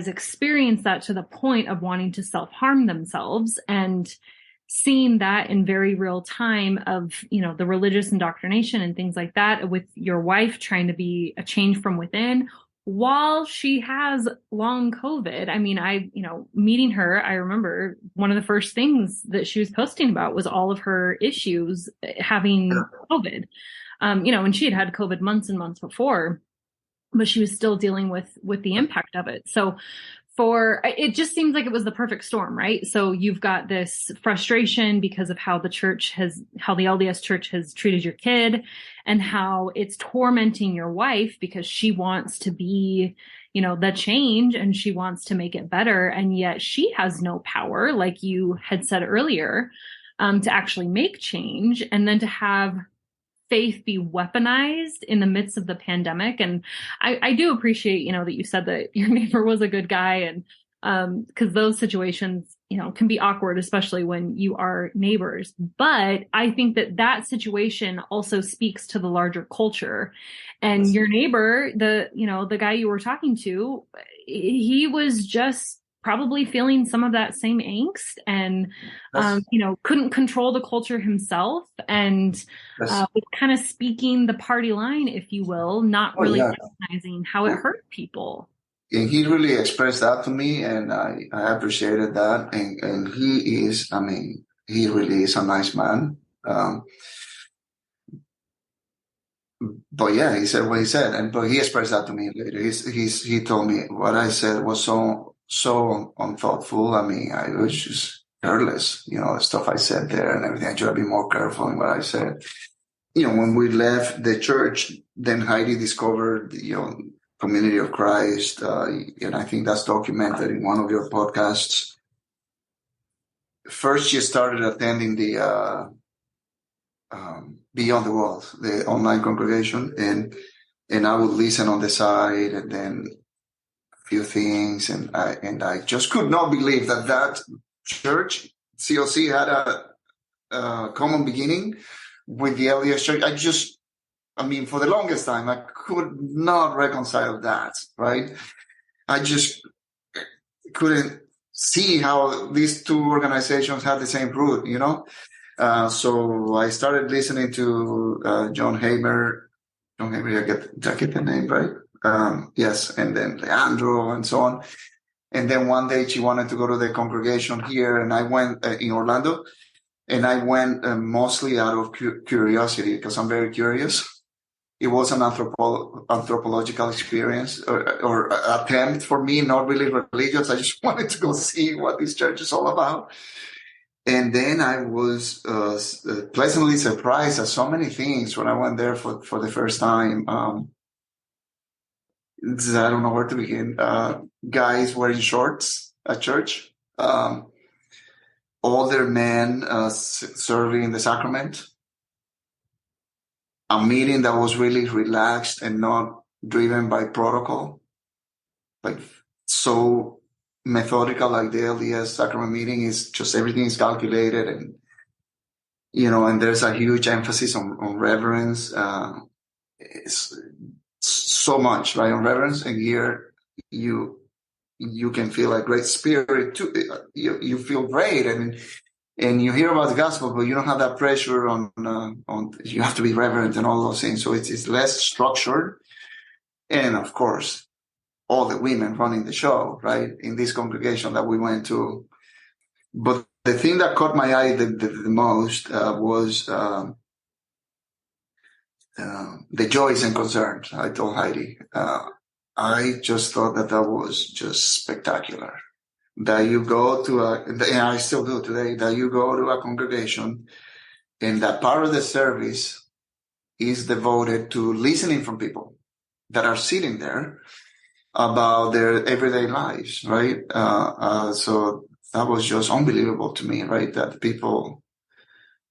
experienced that to the point of wanting to self-harm themselves, and seeing that in very real time of, the religious indoctrination and things like that, with your wife trying to be a change from within while she has long COVID. I mean, meeting her, I remember one of the first things that she was posting about was all of her issues having COVID, and she had COVID months and months before, but she was still dealing with the impact of it. So it just seems like it was the perfect storm, right? So you've got this frustration because of how the LDS church has treated your kid, and how it's tormenting your wife because she wants to be, the change and she wants to make it better. And yet she has no power, like you had said earlier, to actually make change. And then to have faith be weaponized in the midst of the pandemic. And I do appreciate, that you said that your neighbor was a good guy, and because those situations, can be awkward, especially when you are neighbors. But I think that situation also speaks to the larger culture. And your neighbor, the guy you were talking to, he was just probably feeling some of that same angst, and couldn't control the culture himself, and was kind of speaking the party line, if you will, not really recognizing how it hurt people. And he really expressed that to me, and I appreciated that. And he is, he really is a nice man. But yeah, he said what he said, but he expressed that to me later. He told me what I said was so unthoughtful. I was just careless, the stuff I said there and everything. I try to be more careful in what I said. When we left the church, then Heidi discovered, Community of Christ, and I think that's documented in one of your podcasts. First, she started attending the Beyond the World, the online congregation, and I would listen on the side, and then a few things, and I just could not believe that church, COC, had a common beginning with the LDS church. For the longest time, I could not reconcile that, right? I just couldn't see how these two organizations had the same root, So I started listening to John Hamer. Did I get the name right? Yes, and then Leandro and so on. And then one day she wanted to go to the congregation here, and I went in Orlando, and I went mostly out of curiosity, because I'm very curious. It was an anthropological experience or attempt for me, not really religious. I just wanted to go see what this church is all about. And then I was pleasantly surprised at so many things when I went there for the first time. I don't know where to begin. Guys wearing shorts at church. Older men serving the sacrament. A meeting that was really relaxed and not driven by protocol, like so methodical, like the LDS sacrament meeting is just everything is calculated, and and there's a huge emphasis on reverence. It's so much, right, on reverence, and here you can feel a great spirit too. You feel great, and you hear about the gospel, but you don't have that pressure on you have to be reverent and all those things. So it's less structured. And of course, all the women running the show, right, in this congregation that we went to. But the thing that caught my eye the most was the joys and concerns. I told Heidi, I just thought that was just spectacular. That you go to and I still do today, that you go to a congregation and that part of the service is devoted to listening from people that are sitting there about their everyday lives, right? So that was just unbelievable to me, right? That people,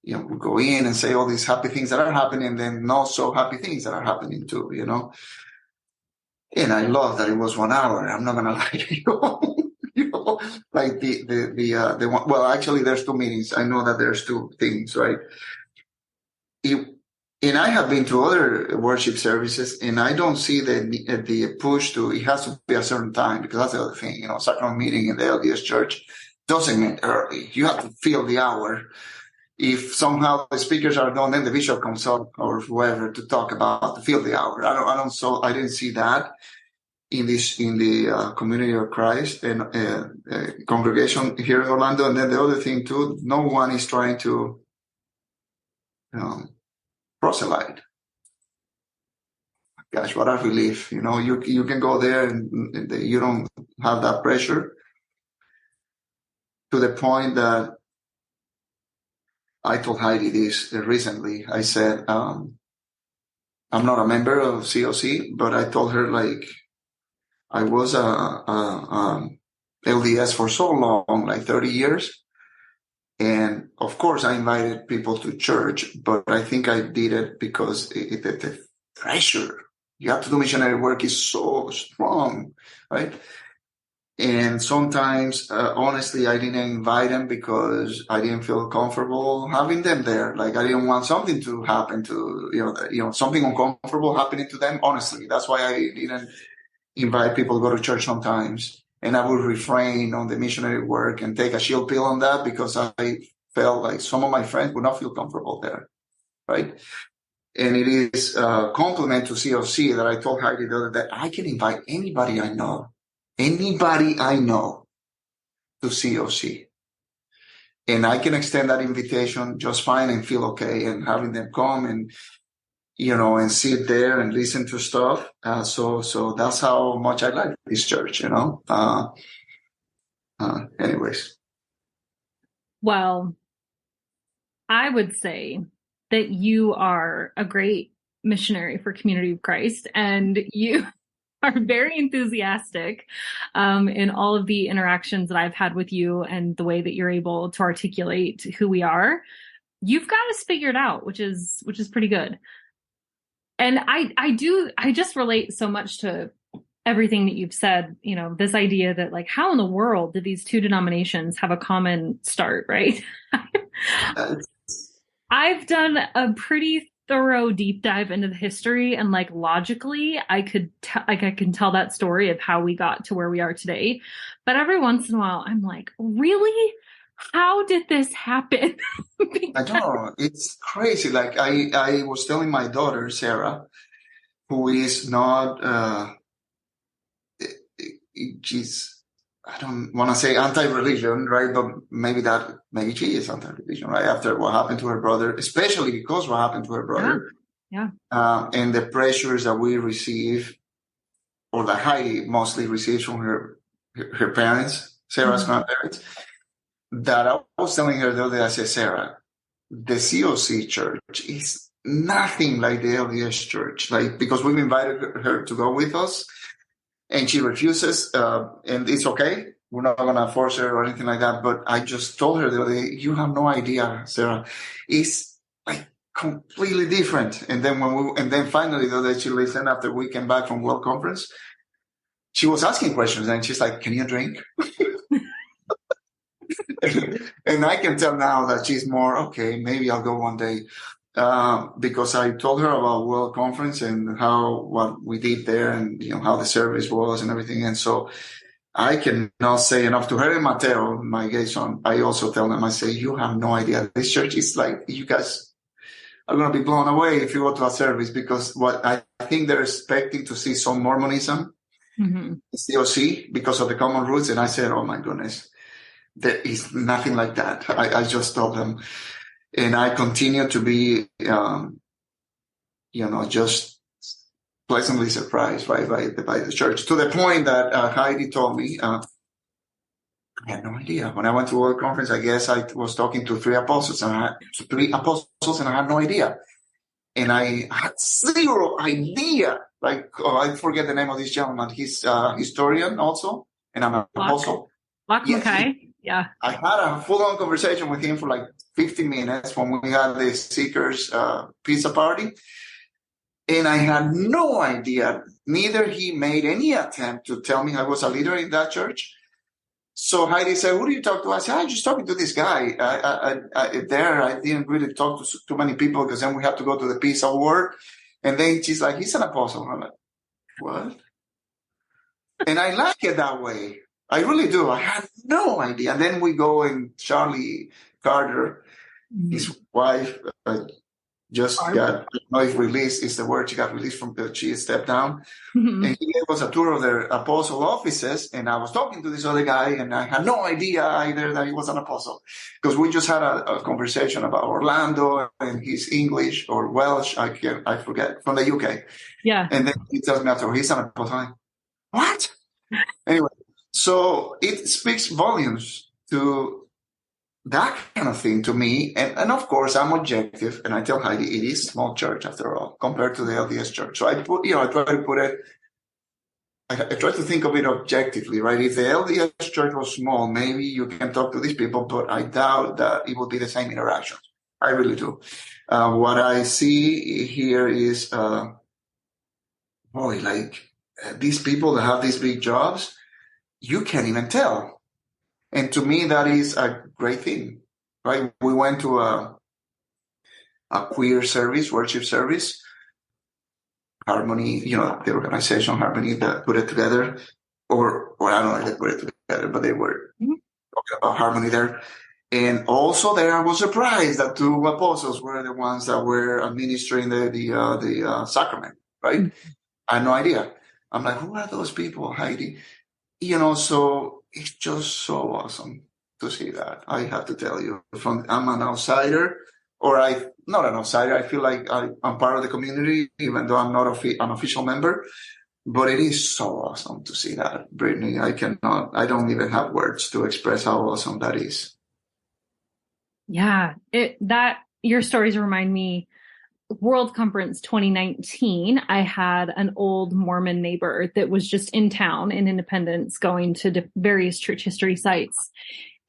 would go in and say all these happy things that are happening, and then not so happy things that are happening too, And I love that it was 1 hour. I'm not going to lie to you. Like the one, well, actually there's two meetings. I know that there's two things, right? And I have been to other worship services, and I don't see the push to, it has to be a certain time, because that's the other thing, sacrament meeting in the LDS church doesn't mean early. You have to fill the hour. If somehow the speakers are done, then the bishop comes up or whoever to talk about to fill the hour. I didn't see that in the Community of Christ and congregation here in Orlando. And then the other thing too, no one is trying to proselyte. Gosh, what a relief! You can go there and you don't have that pressure. To the point that I told Heidi this recently. I said, I'm not a member of COC, but I told her, like, I was LDS for so long, like 30 years. And of course, I invited people to church, but I think I did it because the pressure you have to do missionary work is so strong, right? And sometimes, honestly, I didn't invite them because I didn't feel comfortable having them there. Like I didn't want something to happen to, something uncomfortable happening to them. Honestly, that's why I didn't invite people to go to church sometimes. And I would refrain on the missionary work and take a shield pill on that because I felt like some of my friends would not feel comfortable there, right? And it is a compliment to COC that I told Heidi the other day, I can invite anybody I know to COC. And I can extend that invitation just fine and feel okay and having them come and, and sit there and listen to stuff. So that's how much I like this church, anyways. Well, I would say that you are a great missionary for Community of Christ, and you are very enthusiastic in all of the interactions that I've had with you and the way that you're able to articulate who we are. You've got us figured out, which is pretty good. And I just relate so much to everything that you've said, this idea that like, how in the world did these two denominations have a common start, right? I've done a pretty thorough deep dive into the history, and like logically I can tell that story of how we got to where we are today. But every once in a while I'm like, really? How did this happen? I don't know. It's crazy. Like I was telling my daughter, Sarah, who is not, she's, I don't want to say anti-religion, right? But maybe she is anti-religion, right? After what happened to her brother, especially because what happened to her brother. Yeah. And the pressures that we receive, or that Heidi mostly receives from her parents, Sarah's grandparents, that I was telling her the other day, I said, Sarah, the COC church is nothing like the LDS church, like, because we've invited her to go with us and she refuses, and it's okay. We're not going to force her or anything like that. But I just told her the other day, you have no idea, Sarah. It's like completely different. And then finally the other day she listened after we came back from World Conference. She was asking questions and she's like, can you drink? And I can tell now that she's more, okay, maybe I'll go one day. Because I told her about World Conference and what we did there and, how the service was and everything. And so I cannot say enough to her and Mateo, my gay son. I also tell them, I say, you have no idea. This church is like, you guys are going to be blown away if you go to a service, because what I think they're expecting to see some Mormonism, COC, because of the common roots. And I said, oh my goodness, there is nothing like that. I just told them. And I continue to be, just pleasantly surprised, right, by the church, to the point that Heidi told me, I had no idea. When I went to World Conference, I guess I was talking to three apostles, and I had no idea. And I had zero idea. Like, I forget the name of this gentleman. He's a historian also, and I'm an apostle. Mackay. Yeah. I had a full-on conversation with him for like 15 minutes when we had the Seekers pizza party. And I had no idea. Neither he made any attempt to tell me I was a leader in that church. So Heidi said, who do you talk to? I said, I'm just talking to this guy. I didn't really talk to too many people because then we have to go to the Peace Award. And then she's like, he's an apostle. I'm like, what? And I like it that way. I really do. I had no idea. And then we go and Charlie Carter, his wife, just got, I don't know if released is the word, she got released from she stepped down. And he gave us a tour of their apostle offices. And I was talking to this other guy and I had no idea either that he was an apostle, because we just had a conversation about Orlando and his English or Welsh, I forget, from the UK. Yeah. And then he tells me after, he's an apostle. I'm like, what? Anyway. So it speaks volumes to that kind of thing to me. And of course, I'm objective. And I tell Heidi, it is small church after all, compared to the LDS church. So I try to put it I try to think of it objectively, right? If the LDS church was small, maybe you can talk to these people, but I doubt that it would be the same interactions. I really do. What I see here is, these people that have these big jobs, you can't even tell. And to me, that is a great thing, right? We went to a queer service, worship service, Harmony, the organization Harmony that put it together, or I don't know if they put it together, but they were talking about Harmony there. And also there, I was surprised that two apostles were the ones that were administering the sacrament, right? I had no idea. I'm like, who are those people, Heidi? So it's just so awesome to see that. I have to tell you, I'm an outsider, or not an outsider. I feel like I'm part of the community, even though I'm not an official member. But it is so awesome to see that, Brittany. I don't even have words to express how awesome that is. Yeah, your stories remind me. World Conference 2019, I had an old Mormon neighbor that was just in town in Independence going to various church history sites.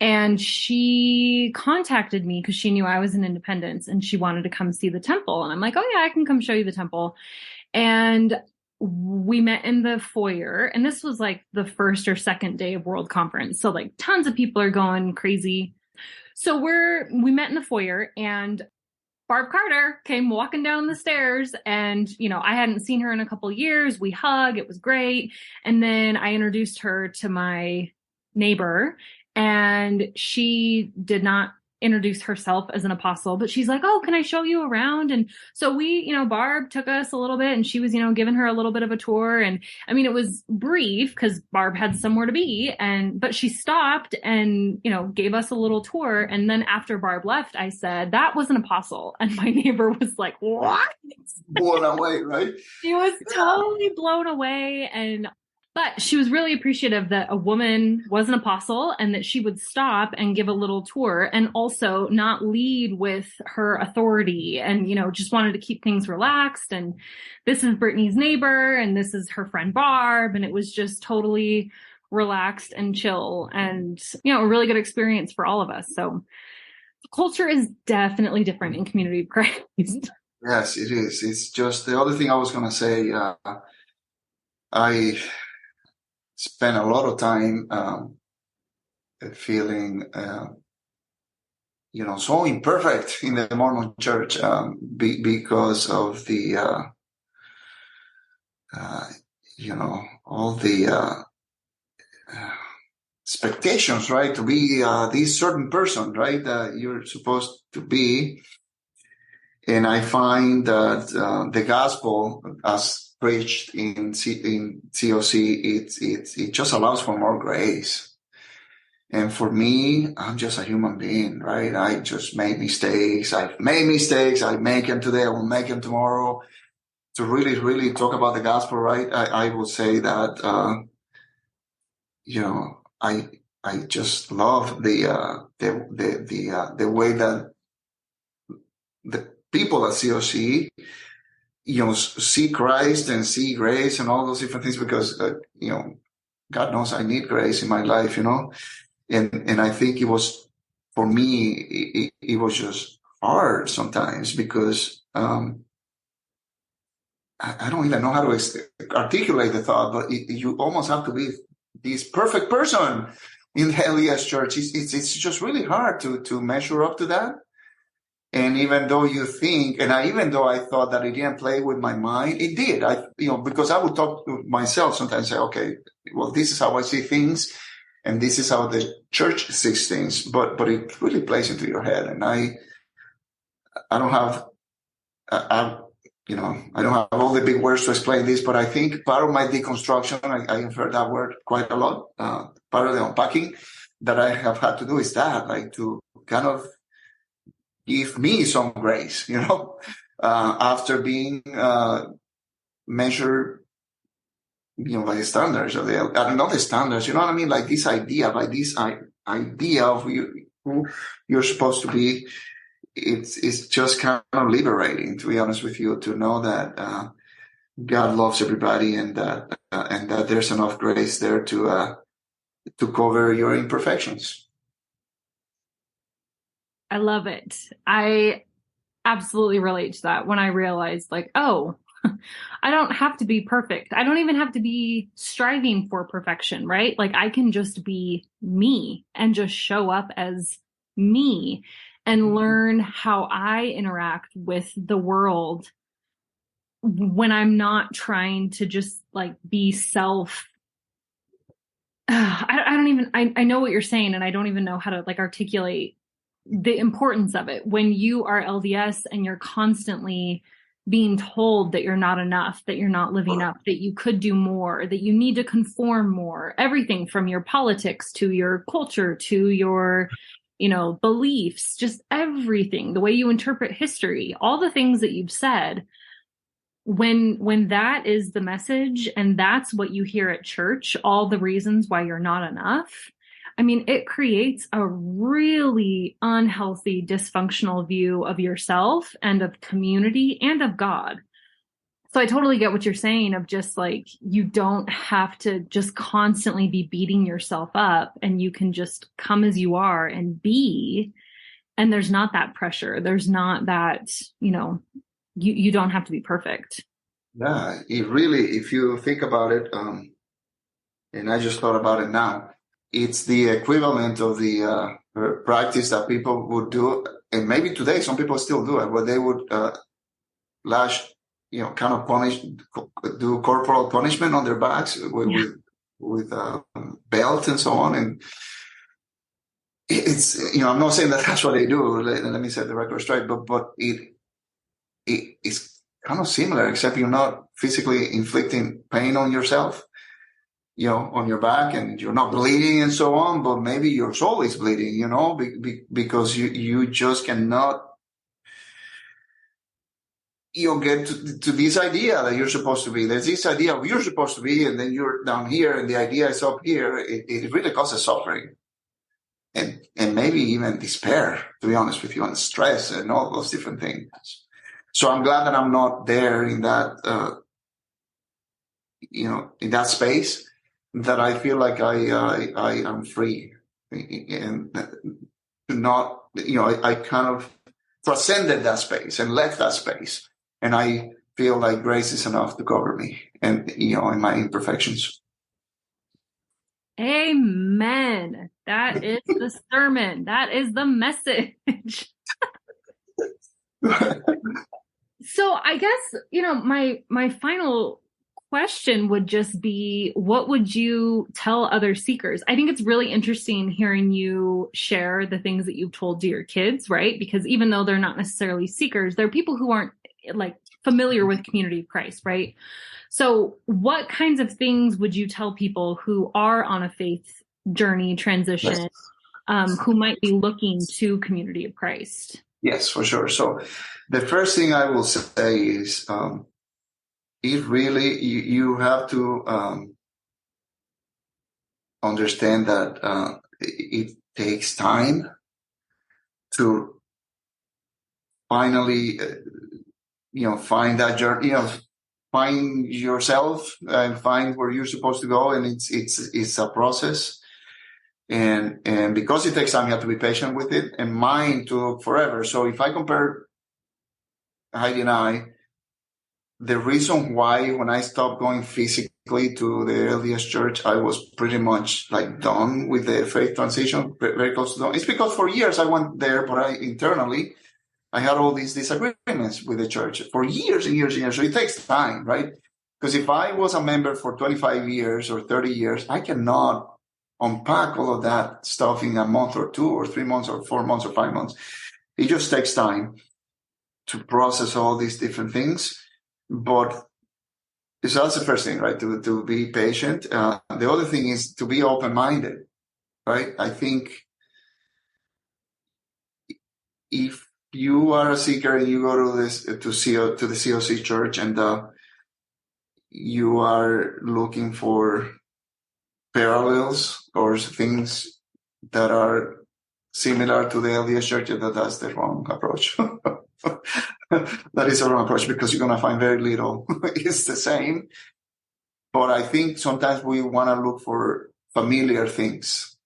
And she contacted me because she knew I was in Independence and she wanted to come see the temple. And I'm like, oh yeah, I can come show you the temple. And we met in the foyer. And this was like the first or second day of World Conference. So like tons of people are going crazy. So we met in the foyer, and Barb Carter came walking down the stairs, and, I hadn't seen her in a couple of years. We hug. It was great. And then I introduced her to my neighbor, and she did not introduce herself as an apostle, but she's like, oh, can I show you around? And so Barb took us a little bit, and she was, giving her a little bit of a tour. And I mean, it was brief because Barb had somewhere to be, but she stopped and, gave us a little tour. And then after Barb left, I said, that was an apostle. And my neighbor was like, what? Blown away, right? She was totally blown away. But she was really appreciative that a woman was an apostle and that she would stop and give a little tour, and also not lead with her authority, and, just wanted to keep things relaxed. And this is Brittany's neighbor, and this is her friend Barb. And it was just totally relaxed and chill, and, a really good experience for all of us. So the culture is definitely different in Community of Christ. Yes, it is. It's just the other thing I was going to say. I spent a lot of time feeling, so imperfect in the Mormon church because of the, all the expectations, right? To be this certain person, right? That you're supposed to be. And I find that the gospel, as preached in COC, it just allows for more grace. And for me, I'm just a human being, right? I just made mistakes. I've made mistakes. I make them today. I will make them tomorrow. To really, really talk about the gospel, right? I will say that, I just love the way that the people at COC, see Christ and see grace and all those different things, because, God knows I need grace in my life, and I think it was, for me, it was just hard sometimes because, I don't even know how to articulate the thought, but you almost have to be this perfect person in the LDS church. It's just really hard to measure up to that. And even though even though I thought that it didn't play with my mind, it did. Because I would talk to myself sometimes, say, okay, well, this is how I see things, and this is how the church sees things. But it really plays into your head. And I don't have, I don't have all the big words to explain this, but I think part of my deconstruction, I have heard that word quite a lot. Part of the unpacking that I have had to do is that, like, to kind of give me some grace, after being measured, by the standards of not the standards, you know what I mean? Like this idea, idea of who you're supposed to be. It's just kind of liberating, to be honest with you, to know that God loves everybody, and that there's enough grace there to cover your imperfections. I love it. I absolutely relate to that when I realized, like, oh, I don't have to be perfect. I don't even have to be striving for perfection, right? Like, I can just be me and just show up as me and learn how I interact with the world when I'm not trying to just like be self. I don't even, I know what you're saying, and I don't even know how to like articulate the importance of it when you are LDS and you're constantly being told that you're not enough, that you're not living up, that you could do more, that you need to conform more, everything from your politics to your culture to your, beliefs, just everything, the way you interpret history, all the things that you've said. When that is the message and that's what you hear at church, all the reasons why you're not enough, I mean, it creates a really unhealthy, dysfunctional view of yourself and of community and of God. So I totally get what you're saying of just like, you don't have to just constantly be beating yourself up, and you can just come as you are and be. And there's not that pressure. There's not that, you don't have to be perfect. Yeah, it really, if you think about it, and I just thought about it now, it's the equivalent of the practice that people would do, and maybe today some people still do it, where they would lash, kind of do corporal punishment on their backs with belt and so on. And it's, I'm not saying that that's what they do. Let me set the record straight, but it's kind of similar, except you're not physically inflicting pain on yourself, on your back, and you're not bleeding and so on, but maybe your soul is bleeding, because you just cannot, get to this idea that you're supposed to be. There's this idea of you're supposed to be, and then you're down here, and the idea is up here. It really causes suffering. And maybe even despair, to be honest with you, and stress and all those different things. So I'm glad that I'm not there in that, in that space, that I feel like I am free, and not, I kind of transcended that space and left that space. And I feel like grace is enough to cover me and, in my imperfections. Amen. That is the sermon. That is the message. So I guess, my final question would just be, what would you tell other seekers? I think it's really interesting hearing you share the things that you've told to your kids, right? Because even though they're not necessarily seekers, they're people who aren't like familiar with Community of Christ, right? So what kinds of things would you tell people who are on a faith journey transition, who might be looking to Community of Christ? Yes, for sure. So the first thing I will say is, it really, you have to understand that it takes time to finally, find that journey, find yourself and find where you're supposed to go. And it's a process. And because it takes time, you have to be patient with it. And mine took forever. So if I compare Heidi and I, the reason why when I stopped going physically to the LDS church, I was pretty much like done with the faith transition, very close to done. It's because for years I went there, but internally, I had all these disagreements with the church for years and years and years. So it takes time, right? Because if I was a member for 25 years or 30 years, I cannot unpack all of that stuff in a month or 2 or 3 months or 4 months or 5 months. It just takes time to process all these different things. But so that's the first thing, right? To be patient. The other thing is to be open-minded, right? I think if you are a seeker and you go to the COC church and you are looking for parallels or things that are similar to the LDS church, that's the wrong approach. That is a wrong approach because you're going to find very little. It's the same. But I think sometimes we want to look for familiar things.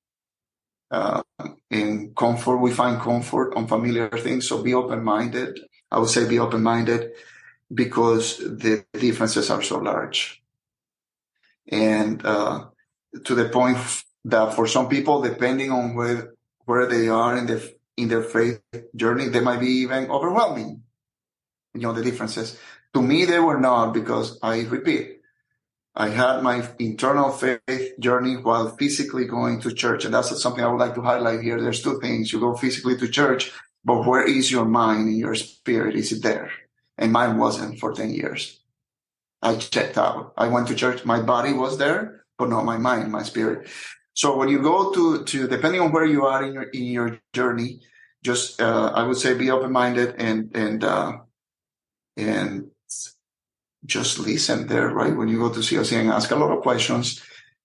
In comfort, we find comfort on familiar things. So be open-minded. I would say be open-minded because the differences are so large. And to the point that for some people, depending on where they are in their faith journey, they might be even overwhelming. The differences. To me, they were not, because I had my internal faith journey while physically going to church. And that's something I would like to highlight here. There's two things. You go physically to church, but where is your mind and your spirit? Is it there? And mine wasn't for 10 years. I checked out. I went to church. My body was there, but not my mind, my spirit. So when you go to depending on where you are in your journey, just I would say be open-minded and just listen there, right? When you go to COC and ask a lot of questions,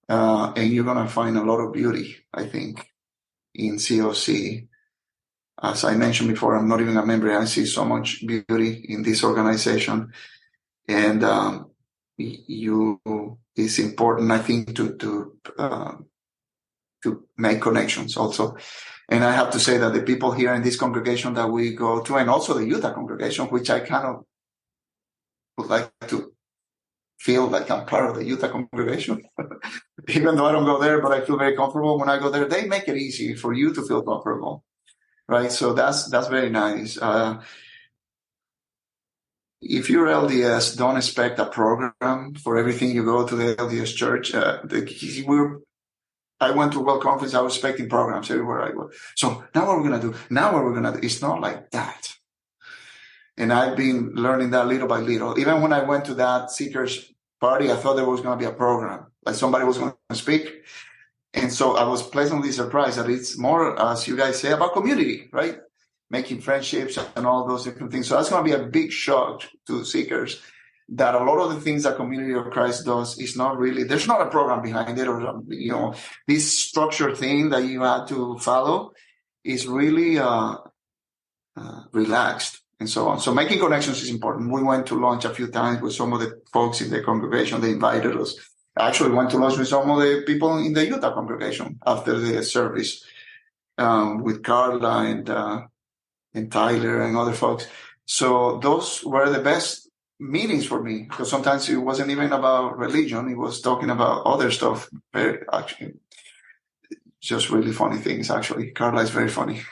and you're going to find a lot of beauty, I think, in COC. As I mentioned before, I'm not even a member. I see so much beauty in this organization. And it's important, I think, to make connections also. And I have to say that the people here in this congregation that we go to, and also the Utah congregation, which I kind of would like to feel like I'm part of the Utah congregation, even though I don't go there, but I feel very comfortable when I go there. They make it easy for you to feel comfortable, right? So that's very nice. If you're LDS, don't expect a program for everything you go to the LDS church. I went to World Conference. I was expecting programs everywhere I go. So now what we're going to do? Now what we're going to do? It's not like that. And I've been learning that little by little. Even when I went to that Seekers party, I thought there was going to be a program, like somebody was going to speak. And so I was pleasantly surprised that it's more, as you guys say, about community, right? Making friendships and all those different things. So that's going to be a big shock to Seekers, that a lot of the things that Community of Christ does is not really, there's not a program behind it, or, this structured thing that you have to follow is really relaxed and so on. So making connections is important. We went to lunch a few times with some of the folks in the congregation. They invited us. I actually went to lunch with some of the people in the Utah congregation after the service, with Carla and Tyler and other folks. So those were the best meetings for me, because sometimes it wasn't even about religion. It was talking about other stuff. Actually, just really funny things, actually. Carla is very funny.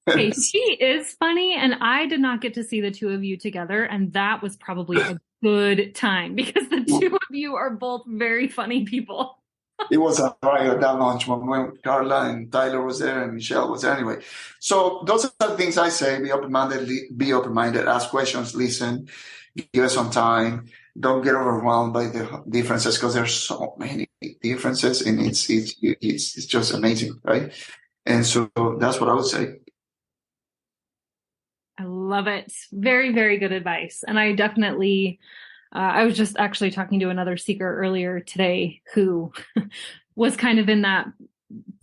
Okay, she is funny, and I did not get to see the two of you together, and that was probably a good time, because the two of you are both very funny people. It was a riot, that lunch, when Carla and Tyler was there and Michelle was there. Anyway, so those are the things I say. Be open-minded, ask questions, listen, give us some time. Don't get overwhelmed by the differences, because there's so many differences, and it's just amazing, right? And so that's what I would say. I love it. Very, very good advice. And I definitely, I was just actually talking to another seeker earlier today who was kind of in that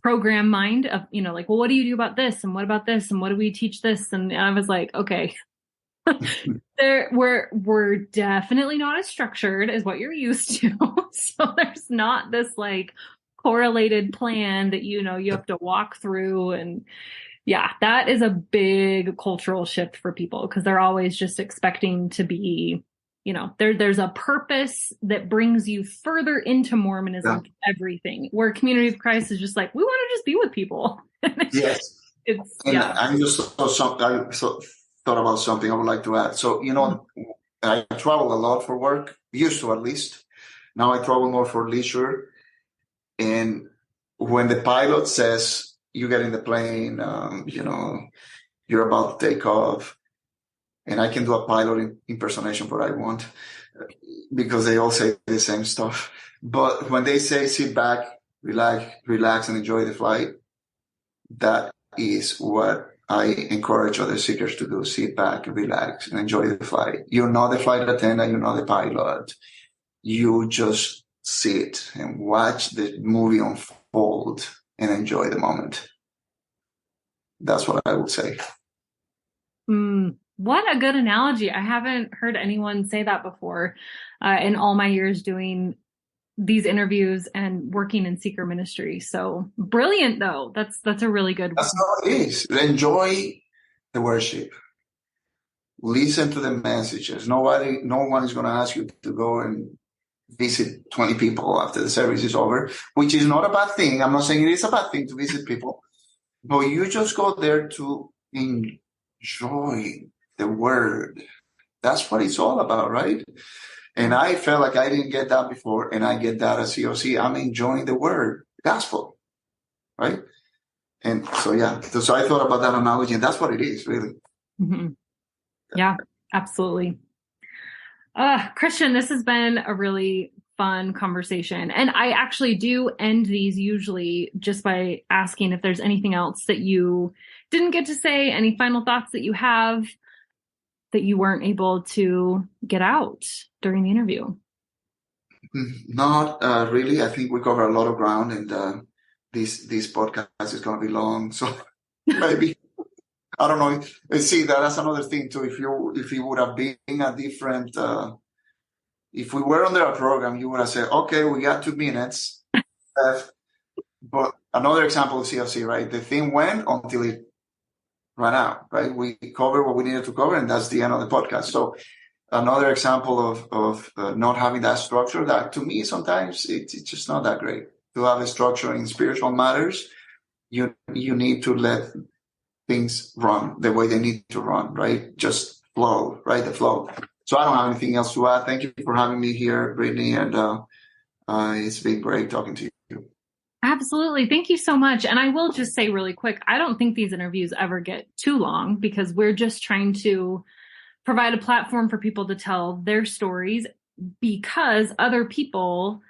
program mind of, like, well, what do you do about this? And what about this? And what do we teach this? And I was like, okay, we're definitely not as structured as what you're used to. So there's not this like correlated plan that, you have to walk through. And yeah, that is a big cultural shift for people, because they're always just expecting to be, there's a purpose that brings you further into Mormonism, everything, where Community of Christ is just like, we want to just be with people. Yes. I just thought about something I would like to add. So, I travel a lot for work, used to at least. Now I travel more for leisure. And when the pilot says, you get in the plane, you're about to take off, and I can do a pilot impersonation what I want, because they all say the same stuff. But when they say sit back, relax, and enjoy the flight, that is what I encourage other seekers to do. Sit back, relax, and enjoy the flight. You're not the flight attendant. You're not the pilot. You just sit and watch the movie unfold and enjoy the moment. That's what I would say. What a good analogy. I haven't heard anyone say that before in all my years doing these interviews and working in seeker ministry. So brilliant, though. That's a really good That's how it is. Enjoy the worship. Listen to the messages. No one is going to ask you to go and visit 20 people after the service is over, which is not a bad thing. I'm not saying it is a bad thing to visit people, but you just go there to enjoy the word. That's what it's all about, right? And I felt like I didn't get that before, and I get that at COC. I'm enjoying the word, gospel, right? And so, yeah, so I thought about that analogy, and that's what it is, really. Mm-hmm. Yeah, absolutely. Cristian, this has been a really fun conversation. And I actually do end these usually just by asking if there's anything else that you didn't get to say, any final thoughts that you have that you weren't able to get out during the interview. Not really. I think we cover a lot of ground, and this podcast is going to be long. So maybe. I don't know. See, that's another thing too. If you would have been a different, if we were under a program, you would have said, "Okay, we got 2 minutes." But another example of CLC, right? The thing went until it ran out, right? We covered what we needed to cover, and that's the end of the podcast. So another example of not having that structure. That to me, sometimes it's just not that great to have a structure in spiritual matters. You need to let things run the way they need to run, right? Just flow, right? The flow. So I don't have anything else to add. Thank you for having me here, Brittany, and it's been great talking to you. Absolutely. Thank you so much. And I will just say really quick, I don't think these interviews ever get too long because we're just trying to provide a platform for people to tell their stories because other people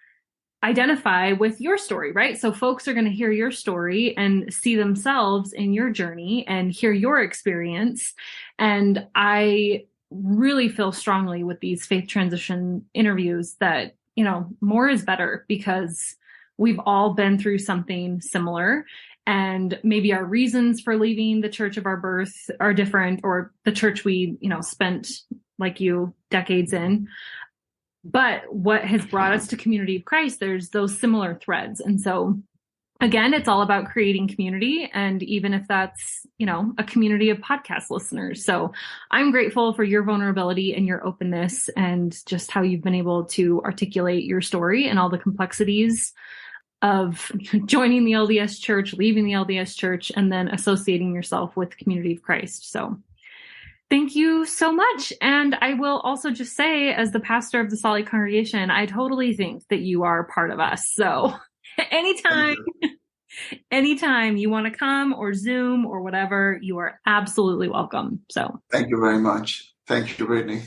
identify with your story, right? So folks are going to hear your story and see themselves in your journey and hear your experience. And I really feel strongly with these faith transition interviews that, more is better because we've all been through something similar. And maybe our reasons for leaving the church of our birth are different, or the church we, spent like you decades in. But what has brought us to Community of Christ, there's those similar threads. And so, again, it's all about creating community. And even if that's, a community of podcast listeners. So I'm grateful for your vulnerability and your openness and just how you've been able to articulate your story and all the complexities of joining the LDS church, leaving the LDS church, and then associating yourself with Community of Christ. So thank you so much. And I will also just say, as the pastor of the Salt Lake congregation, I totally think that you are part of us. So anytime you want to come or Zoom or whatever, you are absolutely welcome. So thank you very much. Thank you, Brittany.